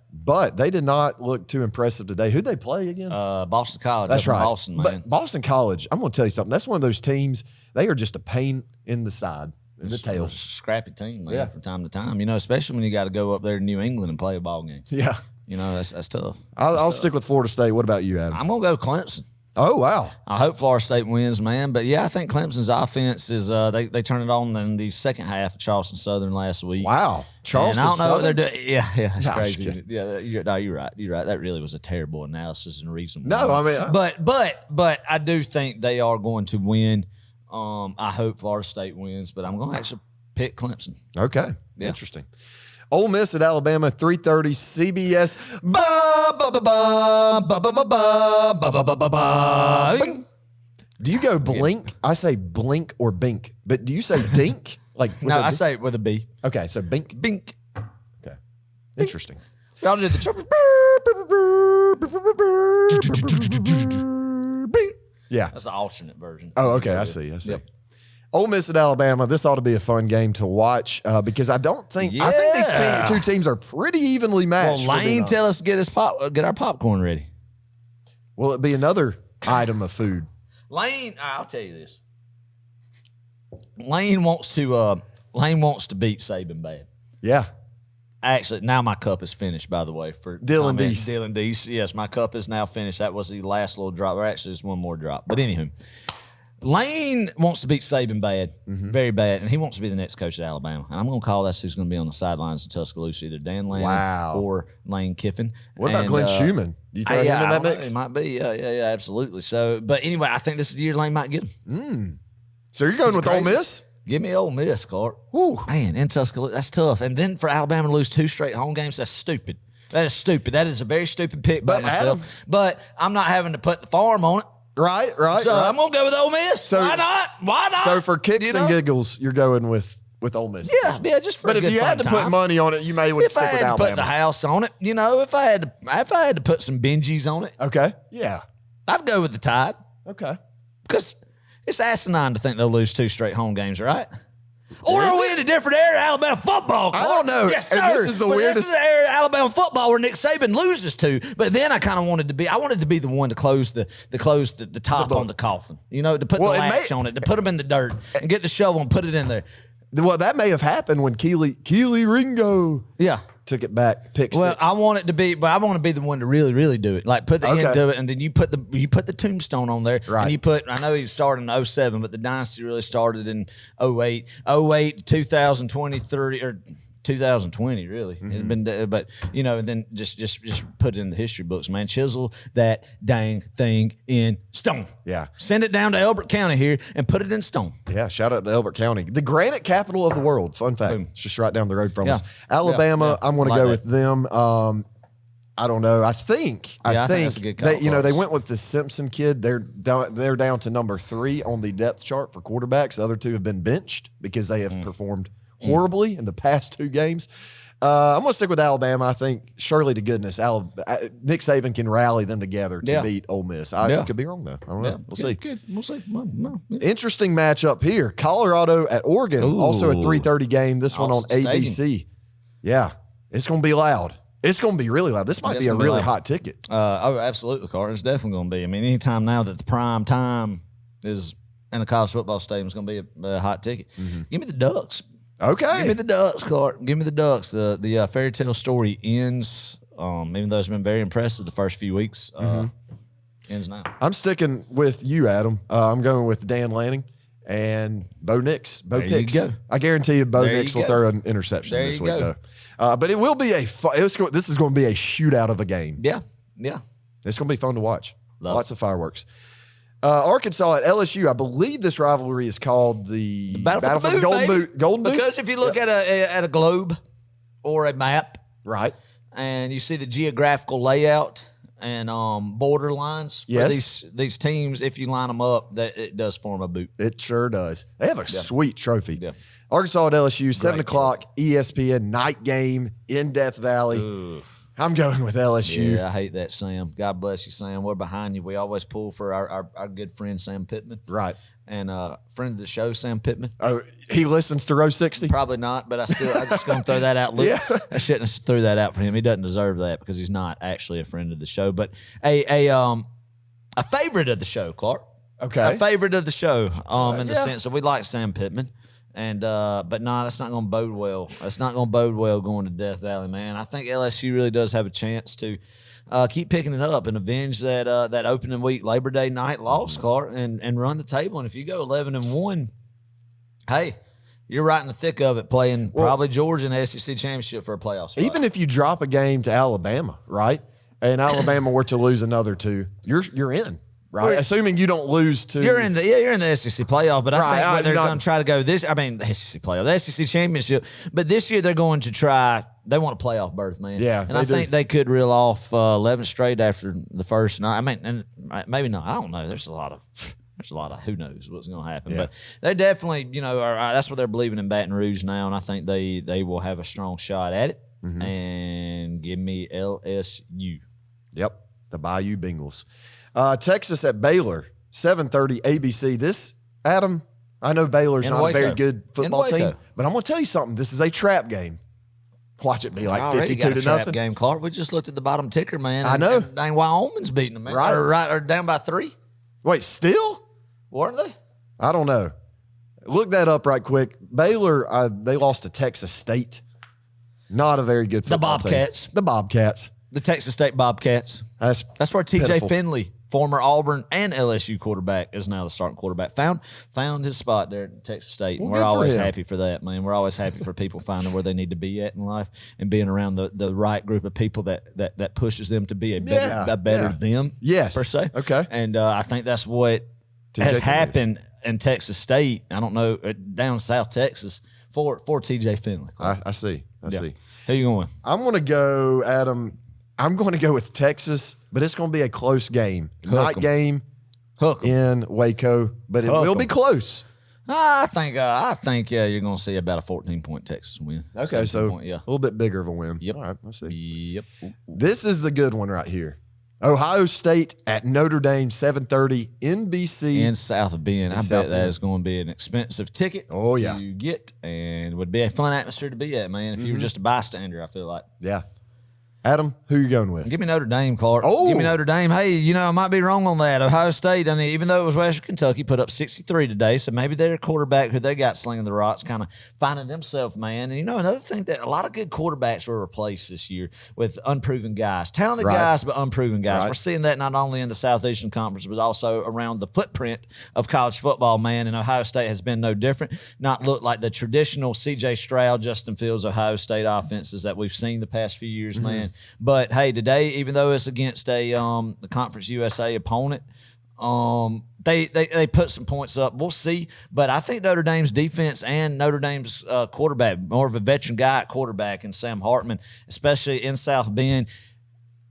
they did not look too impressive today. Who'd they play again? Boston College. That's right. Boston, man. But Boston College, I'm going to tell you something. That's one of those teams, they are just a pain in the side, in the tail. It's a scrappy team, man, from time to time. You know, especially when you got to go up there to New England and play a ball game. Yeah. You know, that's tough. I'll stick with Florida State. What about you, Adam? I'm going to go Clemson. Oh, wow. I hope Florida State wins, man. But, yeah, I think Clemson's offense is they turned it on in the second half of Charleston Southern last week. Wow. Charleston Southern? I don't know Southern? what they're doing. Yeah, it's crazy. Yeah, you're right. You're right. That really was a terrible analysis and reason why. No, I mean. But I do think they are going to win. I hope Florida State wins, but I'm going to actually pick Clemson. Okay. Yeah. Interesting. Ole Miss at Alabama, 3:30 CBS. Do you go blink? I say blink or bink, but do you say dink? No, I say it with a B. Okay, so bink. Bink. Okay. Interesting. Y'all did the chirp. Yeah. That's the alternate version. Oh, okay. I see. Yep. Ole Miss at Alabama. This ought to be a fun game to watch because I think these two teams are pretty evenly matched. Well, Lane, tell us to get our popcorn ready. Will it be another item of food? Lane, I'll tell you this. Lane wants to beat Saban bad. Yeah. Actually, now my cup is finished, by the way. For Dylan Deese. Dylan Deese. Yes, my cup is now finished. That was the last little drop. Or actually, there's one more drop. But anywho, Lane wants to beat Saban bad, very bad, and he wants to be the next coach at Alabama. And I'm going to call that's who's going to be on the sidelines in Tuscaloosa, either Dan Lanning or Lane Kiffin. What about Glenn Schumann? Do you throw him in that mix? He might be. Yeah, absolutely. So, but anyway, I think this is the year Lane might get him. So you're going with Ole Miss? Give me Ole Miss, Clark. Woo. Man, in Tuscaloosa, that's tough. And then for Alabama to lose 2 straight home games, that's stupid. That is stupid. That is a very stupid pick by myself. But I'm not having to put the farm on it. Right. So I'm going to go with Ole Miss. So, why not? So for kicks and giggles, you're going with Ole Miss. Yeah, just for But a if good you had to time. put money on it, you may would stick with Alabama. If I had to put the house on it, if I had to put some Benjis on it. Okay. Yeah. I'd go with the Tide. Okay. Because it's asinine to think they'll lose 2 straight home games, right? Or are we in a different area of Alabama football? I don't know. Yes, sir. And this is the weirdest. This is the area of Alabama football where Nick Saban loses to. But then I kind of wanted to be the one to close the top on the coffin. You know, to put the latch on it, to put them in the dirt and get the shovel and put it in there. Well, that may have happened when Keely Ringo. Yeah. Took it back. Pick well, six. I want it to be, but I want to be the one to really, really do it. Like put the end to it, and then you put the tombstone on there. Right. And you put. I know he started in 07, but the dynasty really started in 08. 08 to 2023 or 2020, really. Mm-hmm. It's been, but you know, and then just put it in the history books, man. Chisel that dang thing in stone. Yeah. Send it down to Elbert County here and put it in stone. Yeah, shout out to Elbert County, the granite capital of the world. Fun fact, it's just right down the road from us. Alabama, I'm going to go with them. I don't know. I think that's a good call. they went with the Simpson kid. They're down to number 3 on the depth chart for quarterbacks. The other 2 have been benched because they have performed horribly in the past 2 games. I'm going to stick with Alabama. I think surely to goodness, Nick Saban can rally them together to beat Ole Miss. I could be wrong though. I don't know. We'll see. Good. We'll see. No. Interesting matchup here. Colorado at Oregon. Also a 3:30 game. This one on ABC. Yeah, it's going to be loud. It's going to be really loud. This might be a really hot ticket. Absolutely, Carter. It's definitely going to be. I mean, anytime now that the prime time is in a college football stadium is going to be a hot ticket. Mm-hmm. Give me the Ducks. Okay. Give me the Ducks, Clark. Give me the Ducks. The fairy tale story ends, even though it's been very impressive the first few weeks, ends now. I'm sticking with you, Adam. I'm going with Dan Lanning and Bo Nix. Bo Nix. I guarantee you Bo Nix will throw an interception this week, though. But it will be this is going to be a shootout of a game. Yeah. It's going to be fun to watch. Lots of fireworks. Arkansas at LSU. I believe this rivalry is called the Battle for the Golden Boot. Because if you look at a globe or a map, right, and you see the geographical layout and border lines for these teams, if you line them up, that it does form a boot. It sure does. They have a sweet trophy. Yeah. Arkansas at LSU, 7 o'clock, ESPN night game in Death Valley. Oof. I'm going with LSU. Yeah, I hate that, Sam. God bless you, Sam. We're behind you. We always pull for our good friend, Sam Pittman. Right. And friend of the show, Sam Pittman. Oh, he listens to Row 60? Probably not, but I just going to throw that out. Look, I shouldn't have threw that out for him. He doesn't deserve that because he's not actually a friend of the show. But a favorite of the show, Clark. Okay. A favorite of the show in the sense that we like Sam Pittman. And but that's not going to bode well. That's not going to bode well going to Death Valley, man. I think LSU really does have a chance to keep picking it up and avenge that opening week Labor Day night loss, Clark, and run the table. And if you go 11-1, hey, you're right in the thick of it, playing probably Georgia in the SEC championship for a playoff spot. Even if you drop a game to Alabama, right, and Alabama were to lose another 2, you're in. Right, assuming you don't lose to you're in the SEC playoff, but I think they're going to try to go the SEC playoff, the SEC championship. But this year they're going to try. They want a playoff berth, man. Yeah, and I think they could reel off 11 straight after the first night. I mean, and maybe not. I don't know. There's a lot of who knows what's going to happen. Yeah. But they definitely, that's what they're believing in Baton Rouge now, and I think they will have a strong shot at it. Mm-hmm. And give me LSU. Yep, the Bayou Bengals. Texas at Baylor, 7:30 ABC. This, Adam, I know Baylor's not a very good football team, but I'm going to tell you something. This is a trap game. Watch it be like 52-0 game, Clark. We just looked at the bottom ticker, man. I know. And dang, Wyoming's beating them, man. Right. Or down by 3. Wait, still? Weren't they? I don't know. Look that up right quick. Baylor, they lost to Texas State. Not a very good football team. The Bobcats. The Texas State Bobcats. That's where T.J. Finley, former Auburn and LSU quarterback, is now the starting quarterback. Found his spot there at Texas State. And we're always happy for that, man. We're always happy for people finding where they need to be at in life and being around the right group of people that pushes them to be a better them, per se. Okay. And I think that's what has happened in Texas State. I don't know, down South Texas for T.J. Finley. I see. I see. Who you going with? I'm going to go, Adam. I'm going to go with Texas, but it's going to be a close game. Night game in Waco, but it will be close. I think you're going to see about a 14-point Texas win. Okay, so a little bit bigger of a win. Yep. All right, let's see. Yep. This is the good one right here. Ohio State at Notre Dame, 7:30, NBC. In South Bend. I bet that is going to be an expensive ticket to get, and would be a fun atmosphere to be at, man, if you were just a bystander, I feel like. Yeah. Adam, who you going with? Give me Notre Dame, Clark. Give me Notre Dame. Hey, I might be wrong on that. Ohio State, I mean, even though it was Western Kentucky, put up 63 today, so maybe their quarterback who they got slinging the rocks kind of finding themselves, man. And, another thing that a lot of good quarterbacks were replaced this year with unproven guys. Talented guys, but unproven guys. We're seeing that not only in the Southeastern Conference, but also around the footprint of college football, man. And Ohio State has been no different. Not look like the traditional C.J. Stroud, Justin Fields, Ohio State offenses that we've seen the past few years, man. But hey, today, even though it's against a the Conference USA opponent, they put some points up. We'll see. But I think Notre Dame's defense and Notre Dame's quarterback, more of a veteran guy at quarterback, and Sam Hartman, especially in South Bend,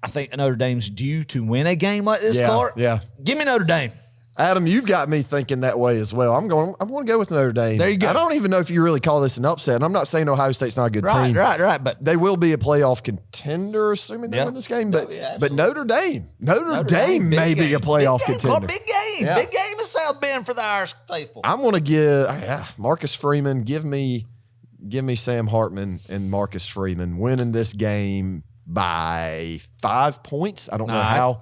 I think Notre Dame's due to win a game like this, Clark. Yeah. Give me Notre Dame. Adam, you've got me thinking that way as well. I'm going to go with Notre Dame. There you go. I don't even know if you really call this an upset. And I'm not saying Ohio State's not a good team. Right. But they will be a playoff contender, assuming they win this game. But Notre Dame may be a playoff contender. Big game. Yeah. Big game in South Bend for the Irish faithful. I'm going to give Marcus Freeman. Give me Sam Hartman and Marcus Freeman winning this game by 5 points. I don't know how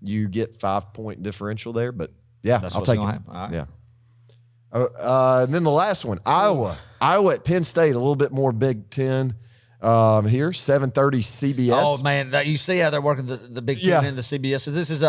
you get 5-point differential there, but I'll take it. Right. Yeah. And then the last one, Iowa at Penn State, a little bit more Big Ten here, 7:30 CBS. Oh man, you see how they're working the Big Ten and the CBS. So this is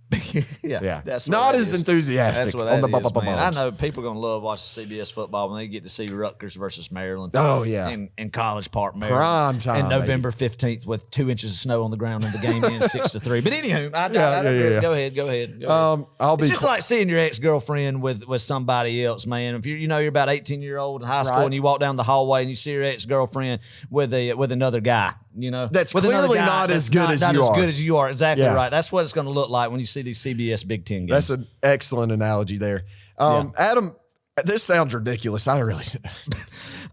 that's not as enthusiastic. That's what on the man. I know people are gonna love watching CBS football when they get to see Rutgers versus Maryland. Oh yeah, in College Park, Maryland, prime time, and November 15th with 2 inches of snow on the ground and the game ends 6-3. But anywho, Go ahead. I'll be. It's just like seeing your ex-girlfriend with somebody else, man. If you're about 18-year-old in high school and you walk down the hallway and you see your ex-girlfriend with another guy. That's clearly not as good as you are. Good as you are. Exactly right. That's what it's going to look like when you see these CBS Big Ten games. That's an excellent analogy there. Adam, this sounds ridiculous. I really.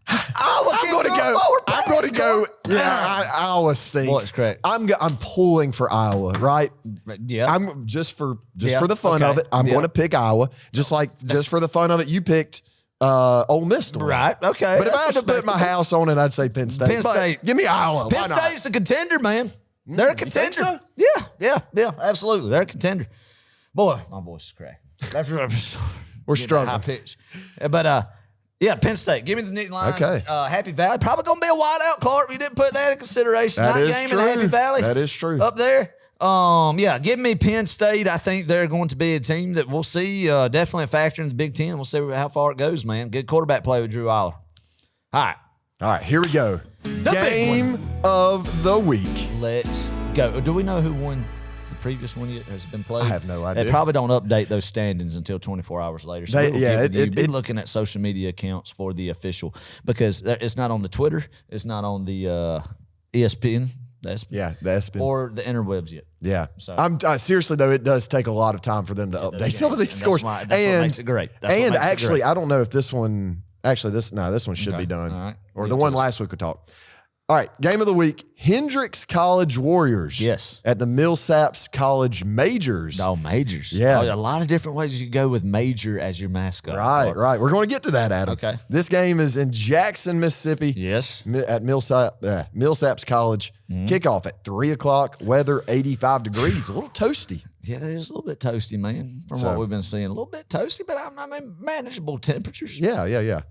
I'm going to go. Yeah, Iowa stinks. What's correct? I'm pulling for Iowa, right? Yeah. I'm just for the fun of it. I'm going to pick Iowa, just for the fun of it. You picked Ole Miss, right? Okay, but if I had to put my house on it, I'd say Penn State. Penn State, give me Iowa. Penn State's a contender, man. They're a contender. So? Yeah, absolutely. They're a contender. Boy, my voice is cracking. We're struggling. High pitch, but Penn State. Give me the Nittany Lions. Okay. Happy Valley. Probably gonna be a whiteout, Clark. You didn't put that in consideration. That Night is game true. in Happy Valley. That is true. Up there. Give me Penn State. I think they're going to be a team that we'll see. Definitely a factor in the Big Ten. We'll see how far it goes, man. Good quarterback play with Drew Aller. All right. Here we go. Game of the week. Let's go. Do we know who won the previous one yet? Has it been played? I have no idea. They probably don't update those standings until 24 hours later. So you've been looking at social media accounts for the official, because it's not on the Twitter. It's not on the ESPN. The ESPN. Or the interwebs yet. Yeah. So I'm seriously though, it does take a lot of time for them to update some of these scores. That's what makes it great. I don't know if this one this one should be done. All right. Or the one last week we talked. All right, game of the week, Hendrix College Warriors. Yes. At the Millsaps College Majors. Oh, Majors. Yeah. A lot of different ways you can go with Major as your mascot. Right. We're going to get to that, Adam. Okay. This game is in Jackson, Mississippi. Yes. At Millsaps College. Kickoff at 3 o'clock. Weather 85 degrees. A little toasty. Yeah, it is a little bit toasty, man, from what we've been seeing. A little bit toasty, but I mean, manageable temperatures. Yeah.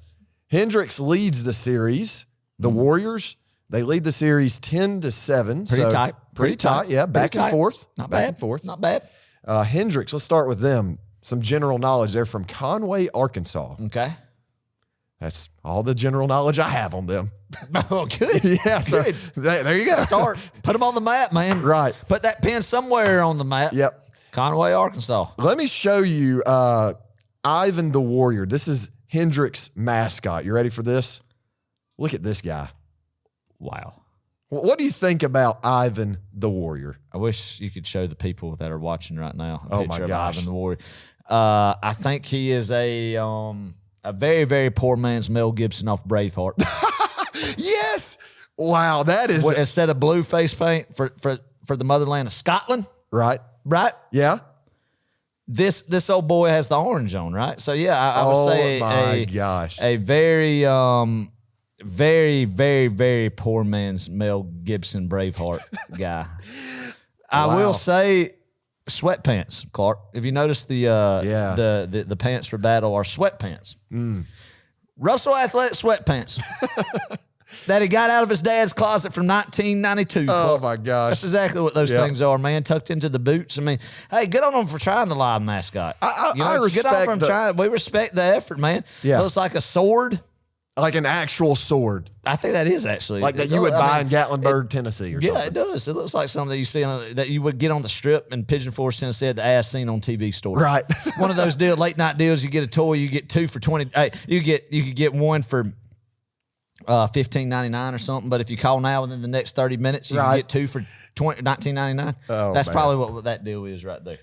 Hendrix leads the series. The Warriors, they lead the series 10-7. Pretty tight. Yeah, back and forth. Not bad. Hendrix, let's start with them. Some general knowledge. They're from Conway, Arkansas. Okay. That's all the general knowledge I have on them. Oh, good. Yeah, so good. There you go. Start. Put them on the map, man. Right. Put that pin somewhere on the map. Yep. Conway, Arkansas. Let me show you Ivan the Warrior. This is Hendrix' mascot. You ready for this? Look at this guy. Wow. What do you think about Ivan the Warrior? I wish you could show the people that are watching right now a picture of gosh. Ivan the Warrior. I think he is a very, very poor man's Mel Gibson off Braveheart. Yes. Wow, that is instead of blue face paint for the motherland of Scotland. right. Right? Yeah. This old boy has the orange on, right? So yeah, I would say a very very, very, very poor man's Mel Gibson Braveheart guy. I will say sweatpants, Clark. If you notice the pants for battle are sweatpants. Russell Athletic sweatpants. That he got out of his dad's closet from 1992. Oh, my gosh. That's exactly what those things are, man. Tucked into the boots. I mean, hey, good on them for trying the live mascot. I respect good on them trying. We respect the effort, man. Yeah. Looks like a sword. Like an actual sword. I think that is actually. Like that you would buy in Gatlinburg, Tennessee or something. Yeah, it does. It looks like something that you see that you would get on the strip in Pigeon Forge, Tennessee at the As Seen on TV store. Right. One of those late night deals. You get a toy, you get 2 for 20. Hey, you could get one for $15.99 or something. But if you call now within the next 30 minutes, you can get 2 for $19.99. Oh, that's man. probably what that deal is right there.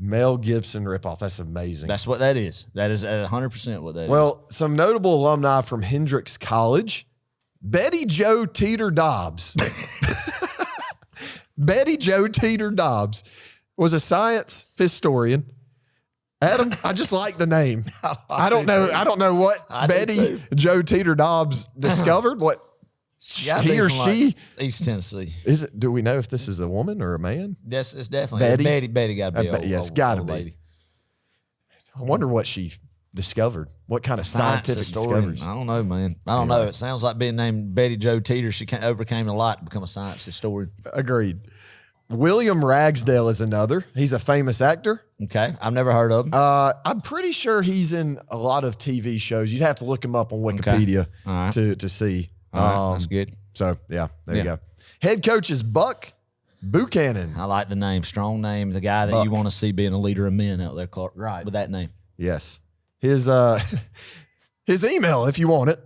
Mel Gibson ripoff. That's amazing. That's what that is. That is 100% what that is. Well, some notable alumni from Hendrix College. Betty Jo Teeter Dobbs. Betty Jo Teeter Dobbs was a science historian. Adam, I just like the name. I don't know what Betty Jo Teeter Dobbs discovered. What he or she? East Tennessee. Is it? Do we know if this is a woman or a man? Yes, it's definitely Betty got to be yes, got to be. Lady. I wonder what she discovered. What kind of scientific discoveries? I don't know, man. I don't know. It sounds like being named Betty Jo Teeter. She overcame a lot to become a science historian. Agreed. William Ragsdale is another. He's a famous actor. Okay, I've never heard of him. I'm pretty sure he's in a lot of TV shows. You'd have to look him up on Wikipedia to see. All right, that's good. So, yeah, there you go. Head coach is Buck Buchanan. I like the name. Strong name. The guy that you want to see being a leader of men out there, Clark. Right. With that name. Yes. His email, if you want it.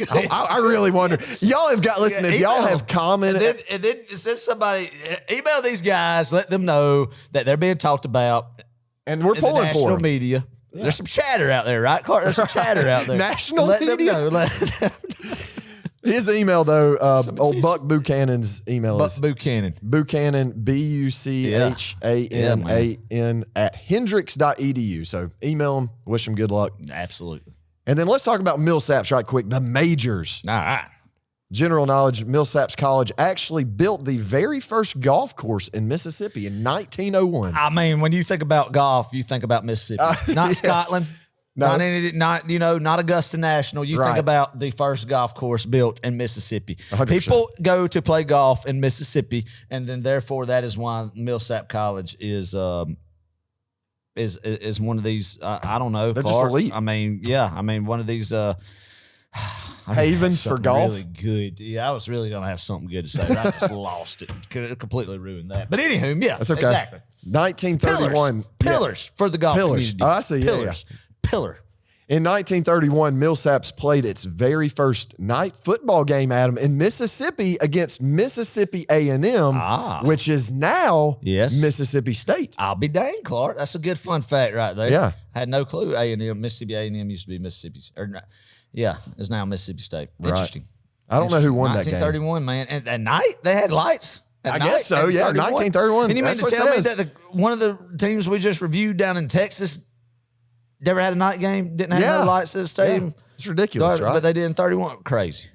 I really wonder. Y'all have got, listen, if y'all have commented. And then it says somebody, email these guys, let them know that they're being talked about. And we're pulling for national them. media. Yeah. There's some chatter out there, right, Clark? There's some chatter out there. National media? His email, though, old Buck Buchanan's email is Buchanan. Buchanan, Buchanan at hendrix.edu. So email him, wish him good luck. Absolutely. And then let's talk about Millsaps right quick. The majors. All right. General knowledge, Millsaps College actually built the very first golf course in Mississippi in 1901. I mean, when you think about golf, you think about Mississippi. Not yes. Scotland. No. Not Augusta National. You think about the first golf course built in Mississippi. 100%. People go to play golf in Mississippi, and then therefore that is why Millsap College is one of these. I don't know. They're Clark. just elite. I mean, one of these havens for golf. Really good. Yeah, I was really gonna have something good to say. But I just lost it. Completely ruined that. But anywho, yeah, that's okay. Exactly. 1931 pillars for the golf community. Oh, I see. Pillars. Yeah. Pillar. In 1931, Millsaps played its very first night football game, Adam, in Mississippi against Mississippi A&M, which is now Mississippi State. I'll be dang, Clark. That's a good fun fact right there. Yeah. Had no clue Mississippi A&M used to be Mississippi. It's now Mississippi State. Right. Interesting. I don't know who won that game. 1931, man. And at night, they had lights. I guess so, yeah. 1931. And you mean to tell me that one of the teams we just reviewed down in Texas never had a night game, didn't have no lights at the stadium? Yeah. It's ridiculous, right? But they did in 31. Crazy.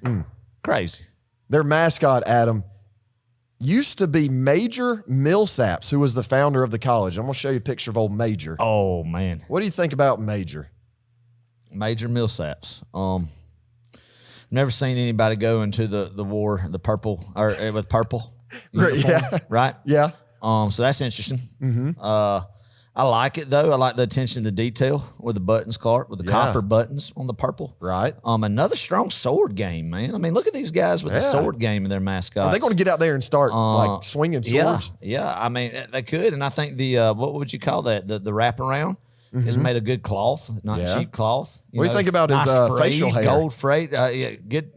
Crazy. Their mascot, Adam, used to be Major Millsaps, who was the founder of the college. I'm going to show you a picture of old Major. Oh, man. What do you think about Major? Major Millsaps. Never seen anybody go into the war, the purple, or with purple. Uniform, right? Yeah. So that's interesting. Mm-hmm. I like it though. I like the attention to detail with the buttons, Clark, with the copper buttons on the purple. Right. Another strong sword game, man. I mean, look at these guys with the sword game in their mascots. Are they going to get out there and start like swinging swords? Yeah. I mean, they could, and I think the what would you call that? The wraparound is made of good cloth, not cheap cloth. What do you think about his facial hair? Gold frayed. Good.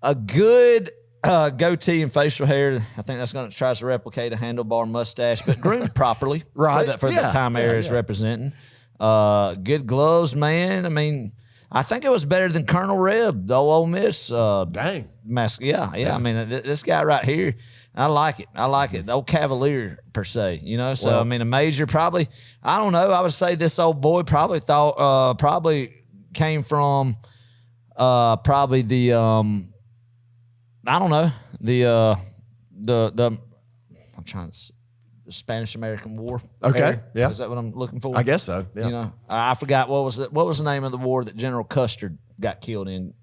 A good. Goatee and facial hair. I think that's going to try to replicate a handlebar mustache, but groomed properly, right? For that time era is representing. Good gloves, man. I mean, I think it was better than Colonel Reb, the Ole Miss. Dang. Yeah. I mean, this guy right here, I like it. The old Cavalier, per se, you know? So, Well, I mean, a major probably, I don't know. I would say this old boy probably came from probably the, I don't know, I'm trying to, the Spanish-American War. Okay, era. yeah. Is that what I'm looking for? I guess so. Yeah. You know, I forgot what was the name of the war that General Custer got killed in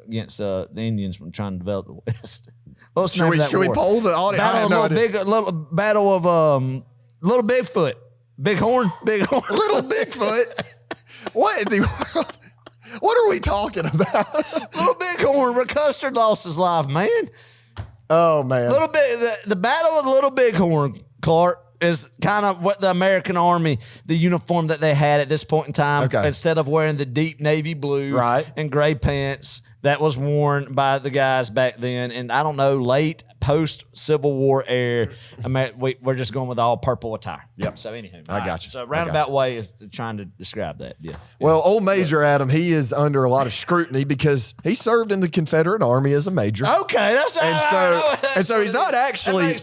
against the Indians when trying to develop the West. What's the name of that Should war? we poll the audience? Battle of Little Bigfoot, Bighorn. Little Bigfoot. What in the world? What are we talking about? Little Bighorn, where Custer lost his life, man. Oh man. The Battle of Little Bighorn, Clark, is kind of what the American Army, the uniform that they had at this point in time. Okay. Instead of wearing the deep navy blue and gray pants that was worn by the guys back then, and I don't know, late post-Civil War era, we're just going with all purple attire. Yep. So anywho, I got you. So roundabout way of trying to describe that. Yeah. Well, old Major Adam, he is under a lot of scrutiny because he served in the Confederate Army as a major. Okay, and so he's not actually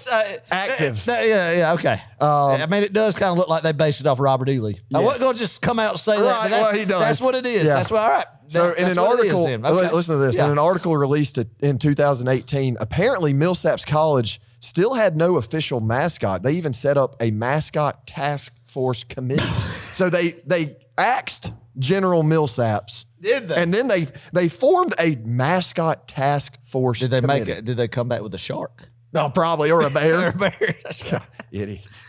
active. Okay. I mean, it does kind of look like they based it off Robert E. Lee. I Yes. wasn't going to just come out and say that. But Well, he does. That's what it is. Yeah. That's what. All right. So in an article, listen to this. Yeah. In an article released in 2018, apparently Millsaps College still had no official mascot. They even set up a mascot task force committee. So they axed General Millsaps. Did they? And then they formed a mascot task force. Did they committee. Did they come back with a shark? No, probably, or a bear. Or a bear. That's right. Idiots.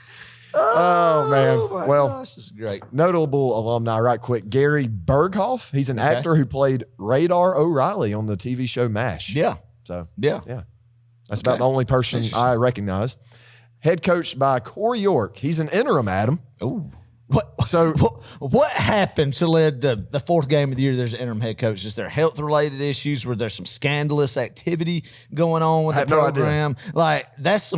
Oh man. Well, gosh, this is great. notable alumni, right quick. Gary Berghoff. He's an actor who played Radar O'Reilly on the TV show MASH. Yeah. So Yeah. that's about the only person I recognized. Head coached by Corey York. He's an interim, Adam. Oh. What happened to lead the fourth game of the year? There's an interim head coach. Is there health related issues? Were there some scandalous activity going on with the program? Like that's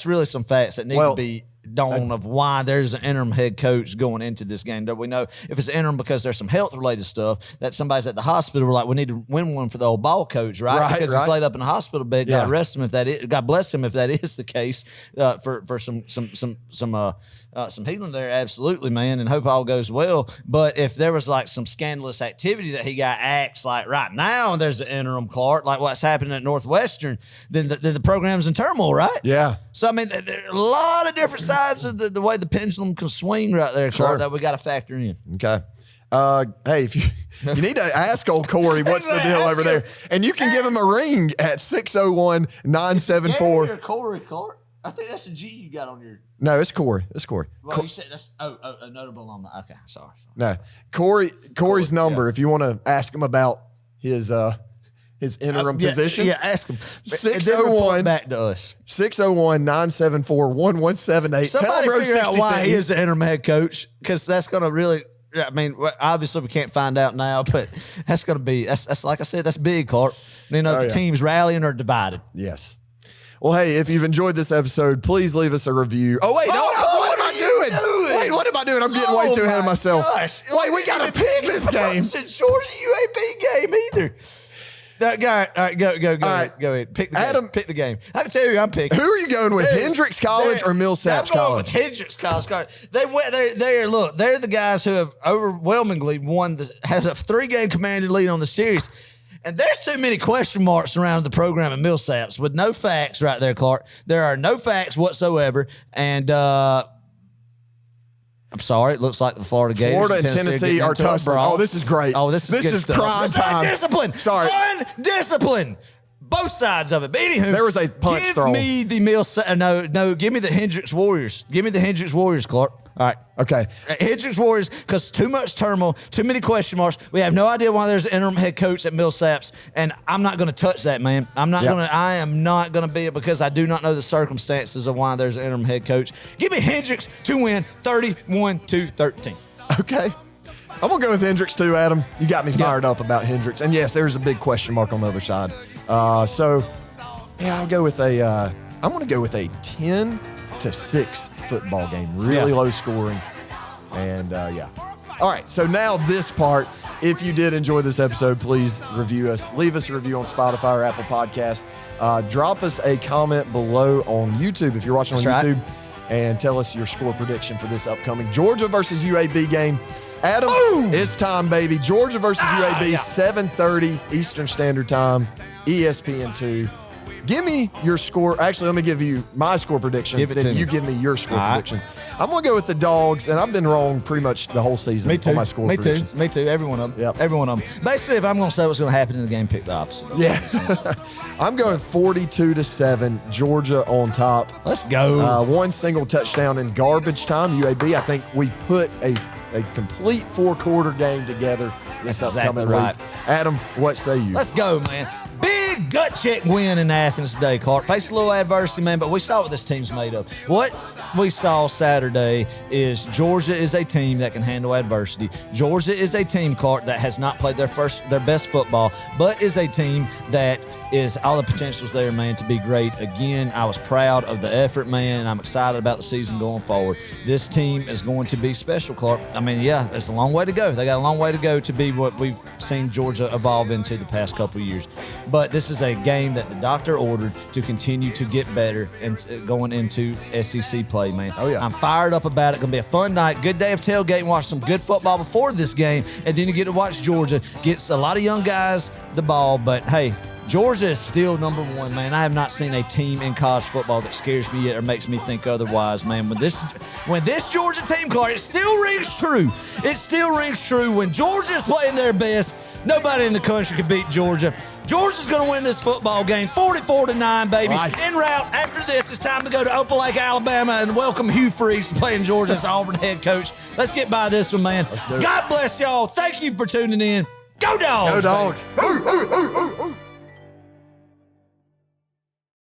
really some facts that need to be known of why there's an interim head coach going into this game. Do we know if it's interim because there's some health related stuff that somebody's at the hospital? We're like, we need to win one for the old ball coach, right? Because he's laid up in the hospital bed. God rest him if that is. God bless him if that is the case. For some healing there, absolutely, man, and hope all goes well. But if there was like some scandalous activity that he got axed, like right now, and there's an interim, Clark, like what's happening at Northwestern, then the program's in turmoil, right? Yeah. So I mean, there are a lot of different sides of the way the pendulum can swing right there, Clark, that we got to factor in. Okay. Hey, if you need to ask old Corey what's the deal over there, and you can give him a ring at 601-974. Corey, Clark. I think that's a G you got on your. No, it's Corey. It's Corey. Well, you said that's a notable alumni. Okay, sorry. No, Corey's number. If you want to ask him about his interim position, ask him. 601 back to us. 601-974-1178. Somebody figure out why he is the interim head coach, because that's going to really. I mean, obviously we can't find out now, but that's going to be that's like I said, that's big, Clark. You know, if the team's rallying or divided. Yes. Well, hey, if you've enjoyed this episode, please leave us a review. Oh, wait, what am I doing? Wait, what am I doing? I'm getting way too ahead of myself. Gosh. Wait, we got to pick this game. It's Georgia UAB game either. All right, go ahead. Pick the game. Pick the game. I can tell you, I'm picking. Who are you going with, Hendricks College or Millsaps College? Hendricks College. They're the guys who have overwhelmingly has a 3-game commanded lead on the series. And there's too many question marks around the program at Millsaps with no facts right there, Clark. There are no facts whatsoever. And I'm sorry, it looks like the Florida Gators. Florida and Tennessee are tough. Oh, this is great. Oh, this is prime time. Undisciplined. Sorry. Undisciplined. Both sides of it. But anywho, there was a punch thrown. Give me the give me the Hendricks Warriors. Give me the Hendricks Warriors, Clark. All right. Okay. Hendricks Warriors, because too much turmoil, too many question marks. We have no idea why there's an interim head coach at Millsaps, and I'm not going to touch that, man. I am not going to be it because I do not know the circumstances of why there's an interim head coach. Give me Hendricks to win 31-13. Okay. I'm going to go with Hendricks too, Adam. You got me fired up about Hendricks. And yes, there's a big question mark on the other side. I'll go with I'm going to go with a 10-6 football game. Really low scoring. And All right. So now this part, If you did enjoy this episode, please review us. Leave us a review on Spotify or Apple Podcasts. Drop us a comment below on YouTube if you're watching on YouTube, and tell us your score prediction for this upcoming Georgia versus UAB game. Adam, it's time, baby. Georgia versus UAB, 7:30 Eastern Standard Time, ESPN2. Give me your score. Actually, let me give you my score prediction. Then you give me your score prediction. I'm going to go with the Dogs, and I've been wrong pretty much the whole season on my score predictions. Me too. Every one of them. Yep. Every one of them. Basically, if I'm going to say what's going to happen in the game, pick the opposite. Yeah. I'm going 42-7, Georgia on top. Let's go. One single touchdown in garbage time, UAB. I think we put a complete four-quarter game together this upcoming week. Adam, what say you? Let's go, man. Big gut check win in Athens today, Clark. Faced a little adversity, man, but we saw what this team's made of. What we saw Saturday is Georgia is a team that can handle adversity. Georgia is a team, Clark, that has not played their best football, but is a team that is all the potential's there, man, to be great. Again, I was proud of the effort, man, and I'm excited about the season going forward. This team is going to be special, Clark. I mean, yeah, there's a long way to go. They got a long way to go to be what we've seen Georgia evolve into the past couple of years. But this is a game that the doctor ordered to continue to get better and going into SEC play, man. Oh, yeah. I'm fired up about it. Going to be a fun night. Good day of tailgate and watch some good football before this game. And then you get to watch Georgia. Gets a lot of young guys the ball. But, hey, Georgia is still number one, man. I have not seen a team in college football that scares me yet or makes me think otherwise, man. When this Georgia team, Clark, it still rings true. It still rings true. When Georgia is playing their best, nobody in the country can beat Georgia. Georgia's going to win this football game 44-9, baby. Right. En route, after this, it's time to go to Opelika, Alabama, and welcome Hugh Freeze playing Georgia's Auburn head coach. Let's get by this one, man. Let's do it. God bless y'all. Thank you for tuning in. Go Dogs! Go Dogs!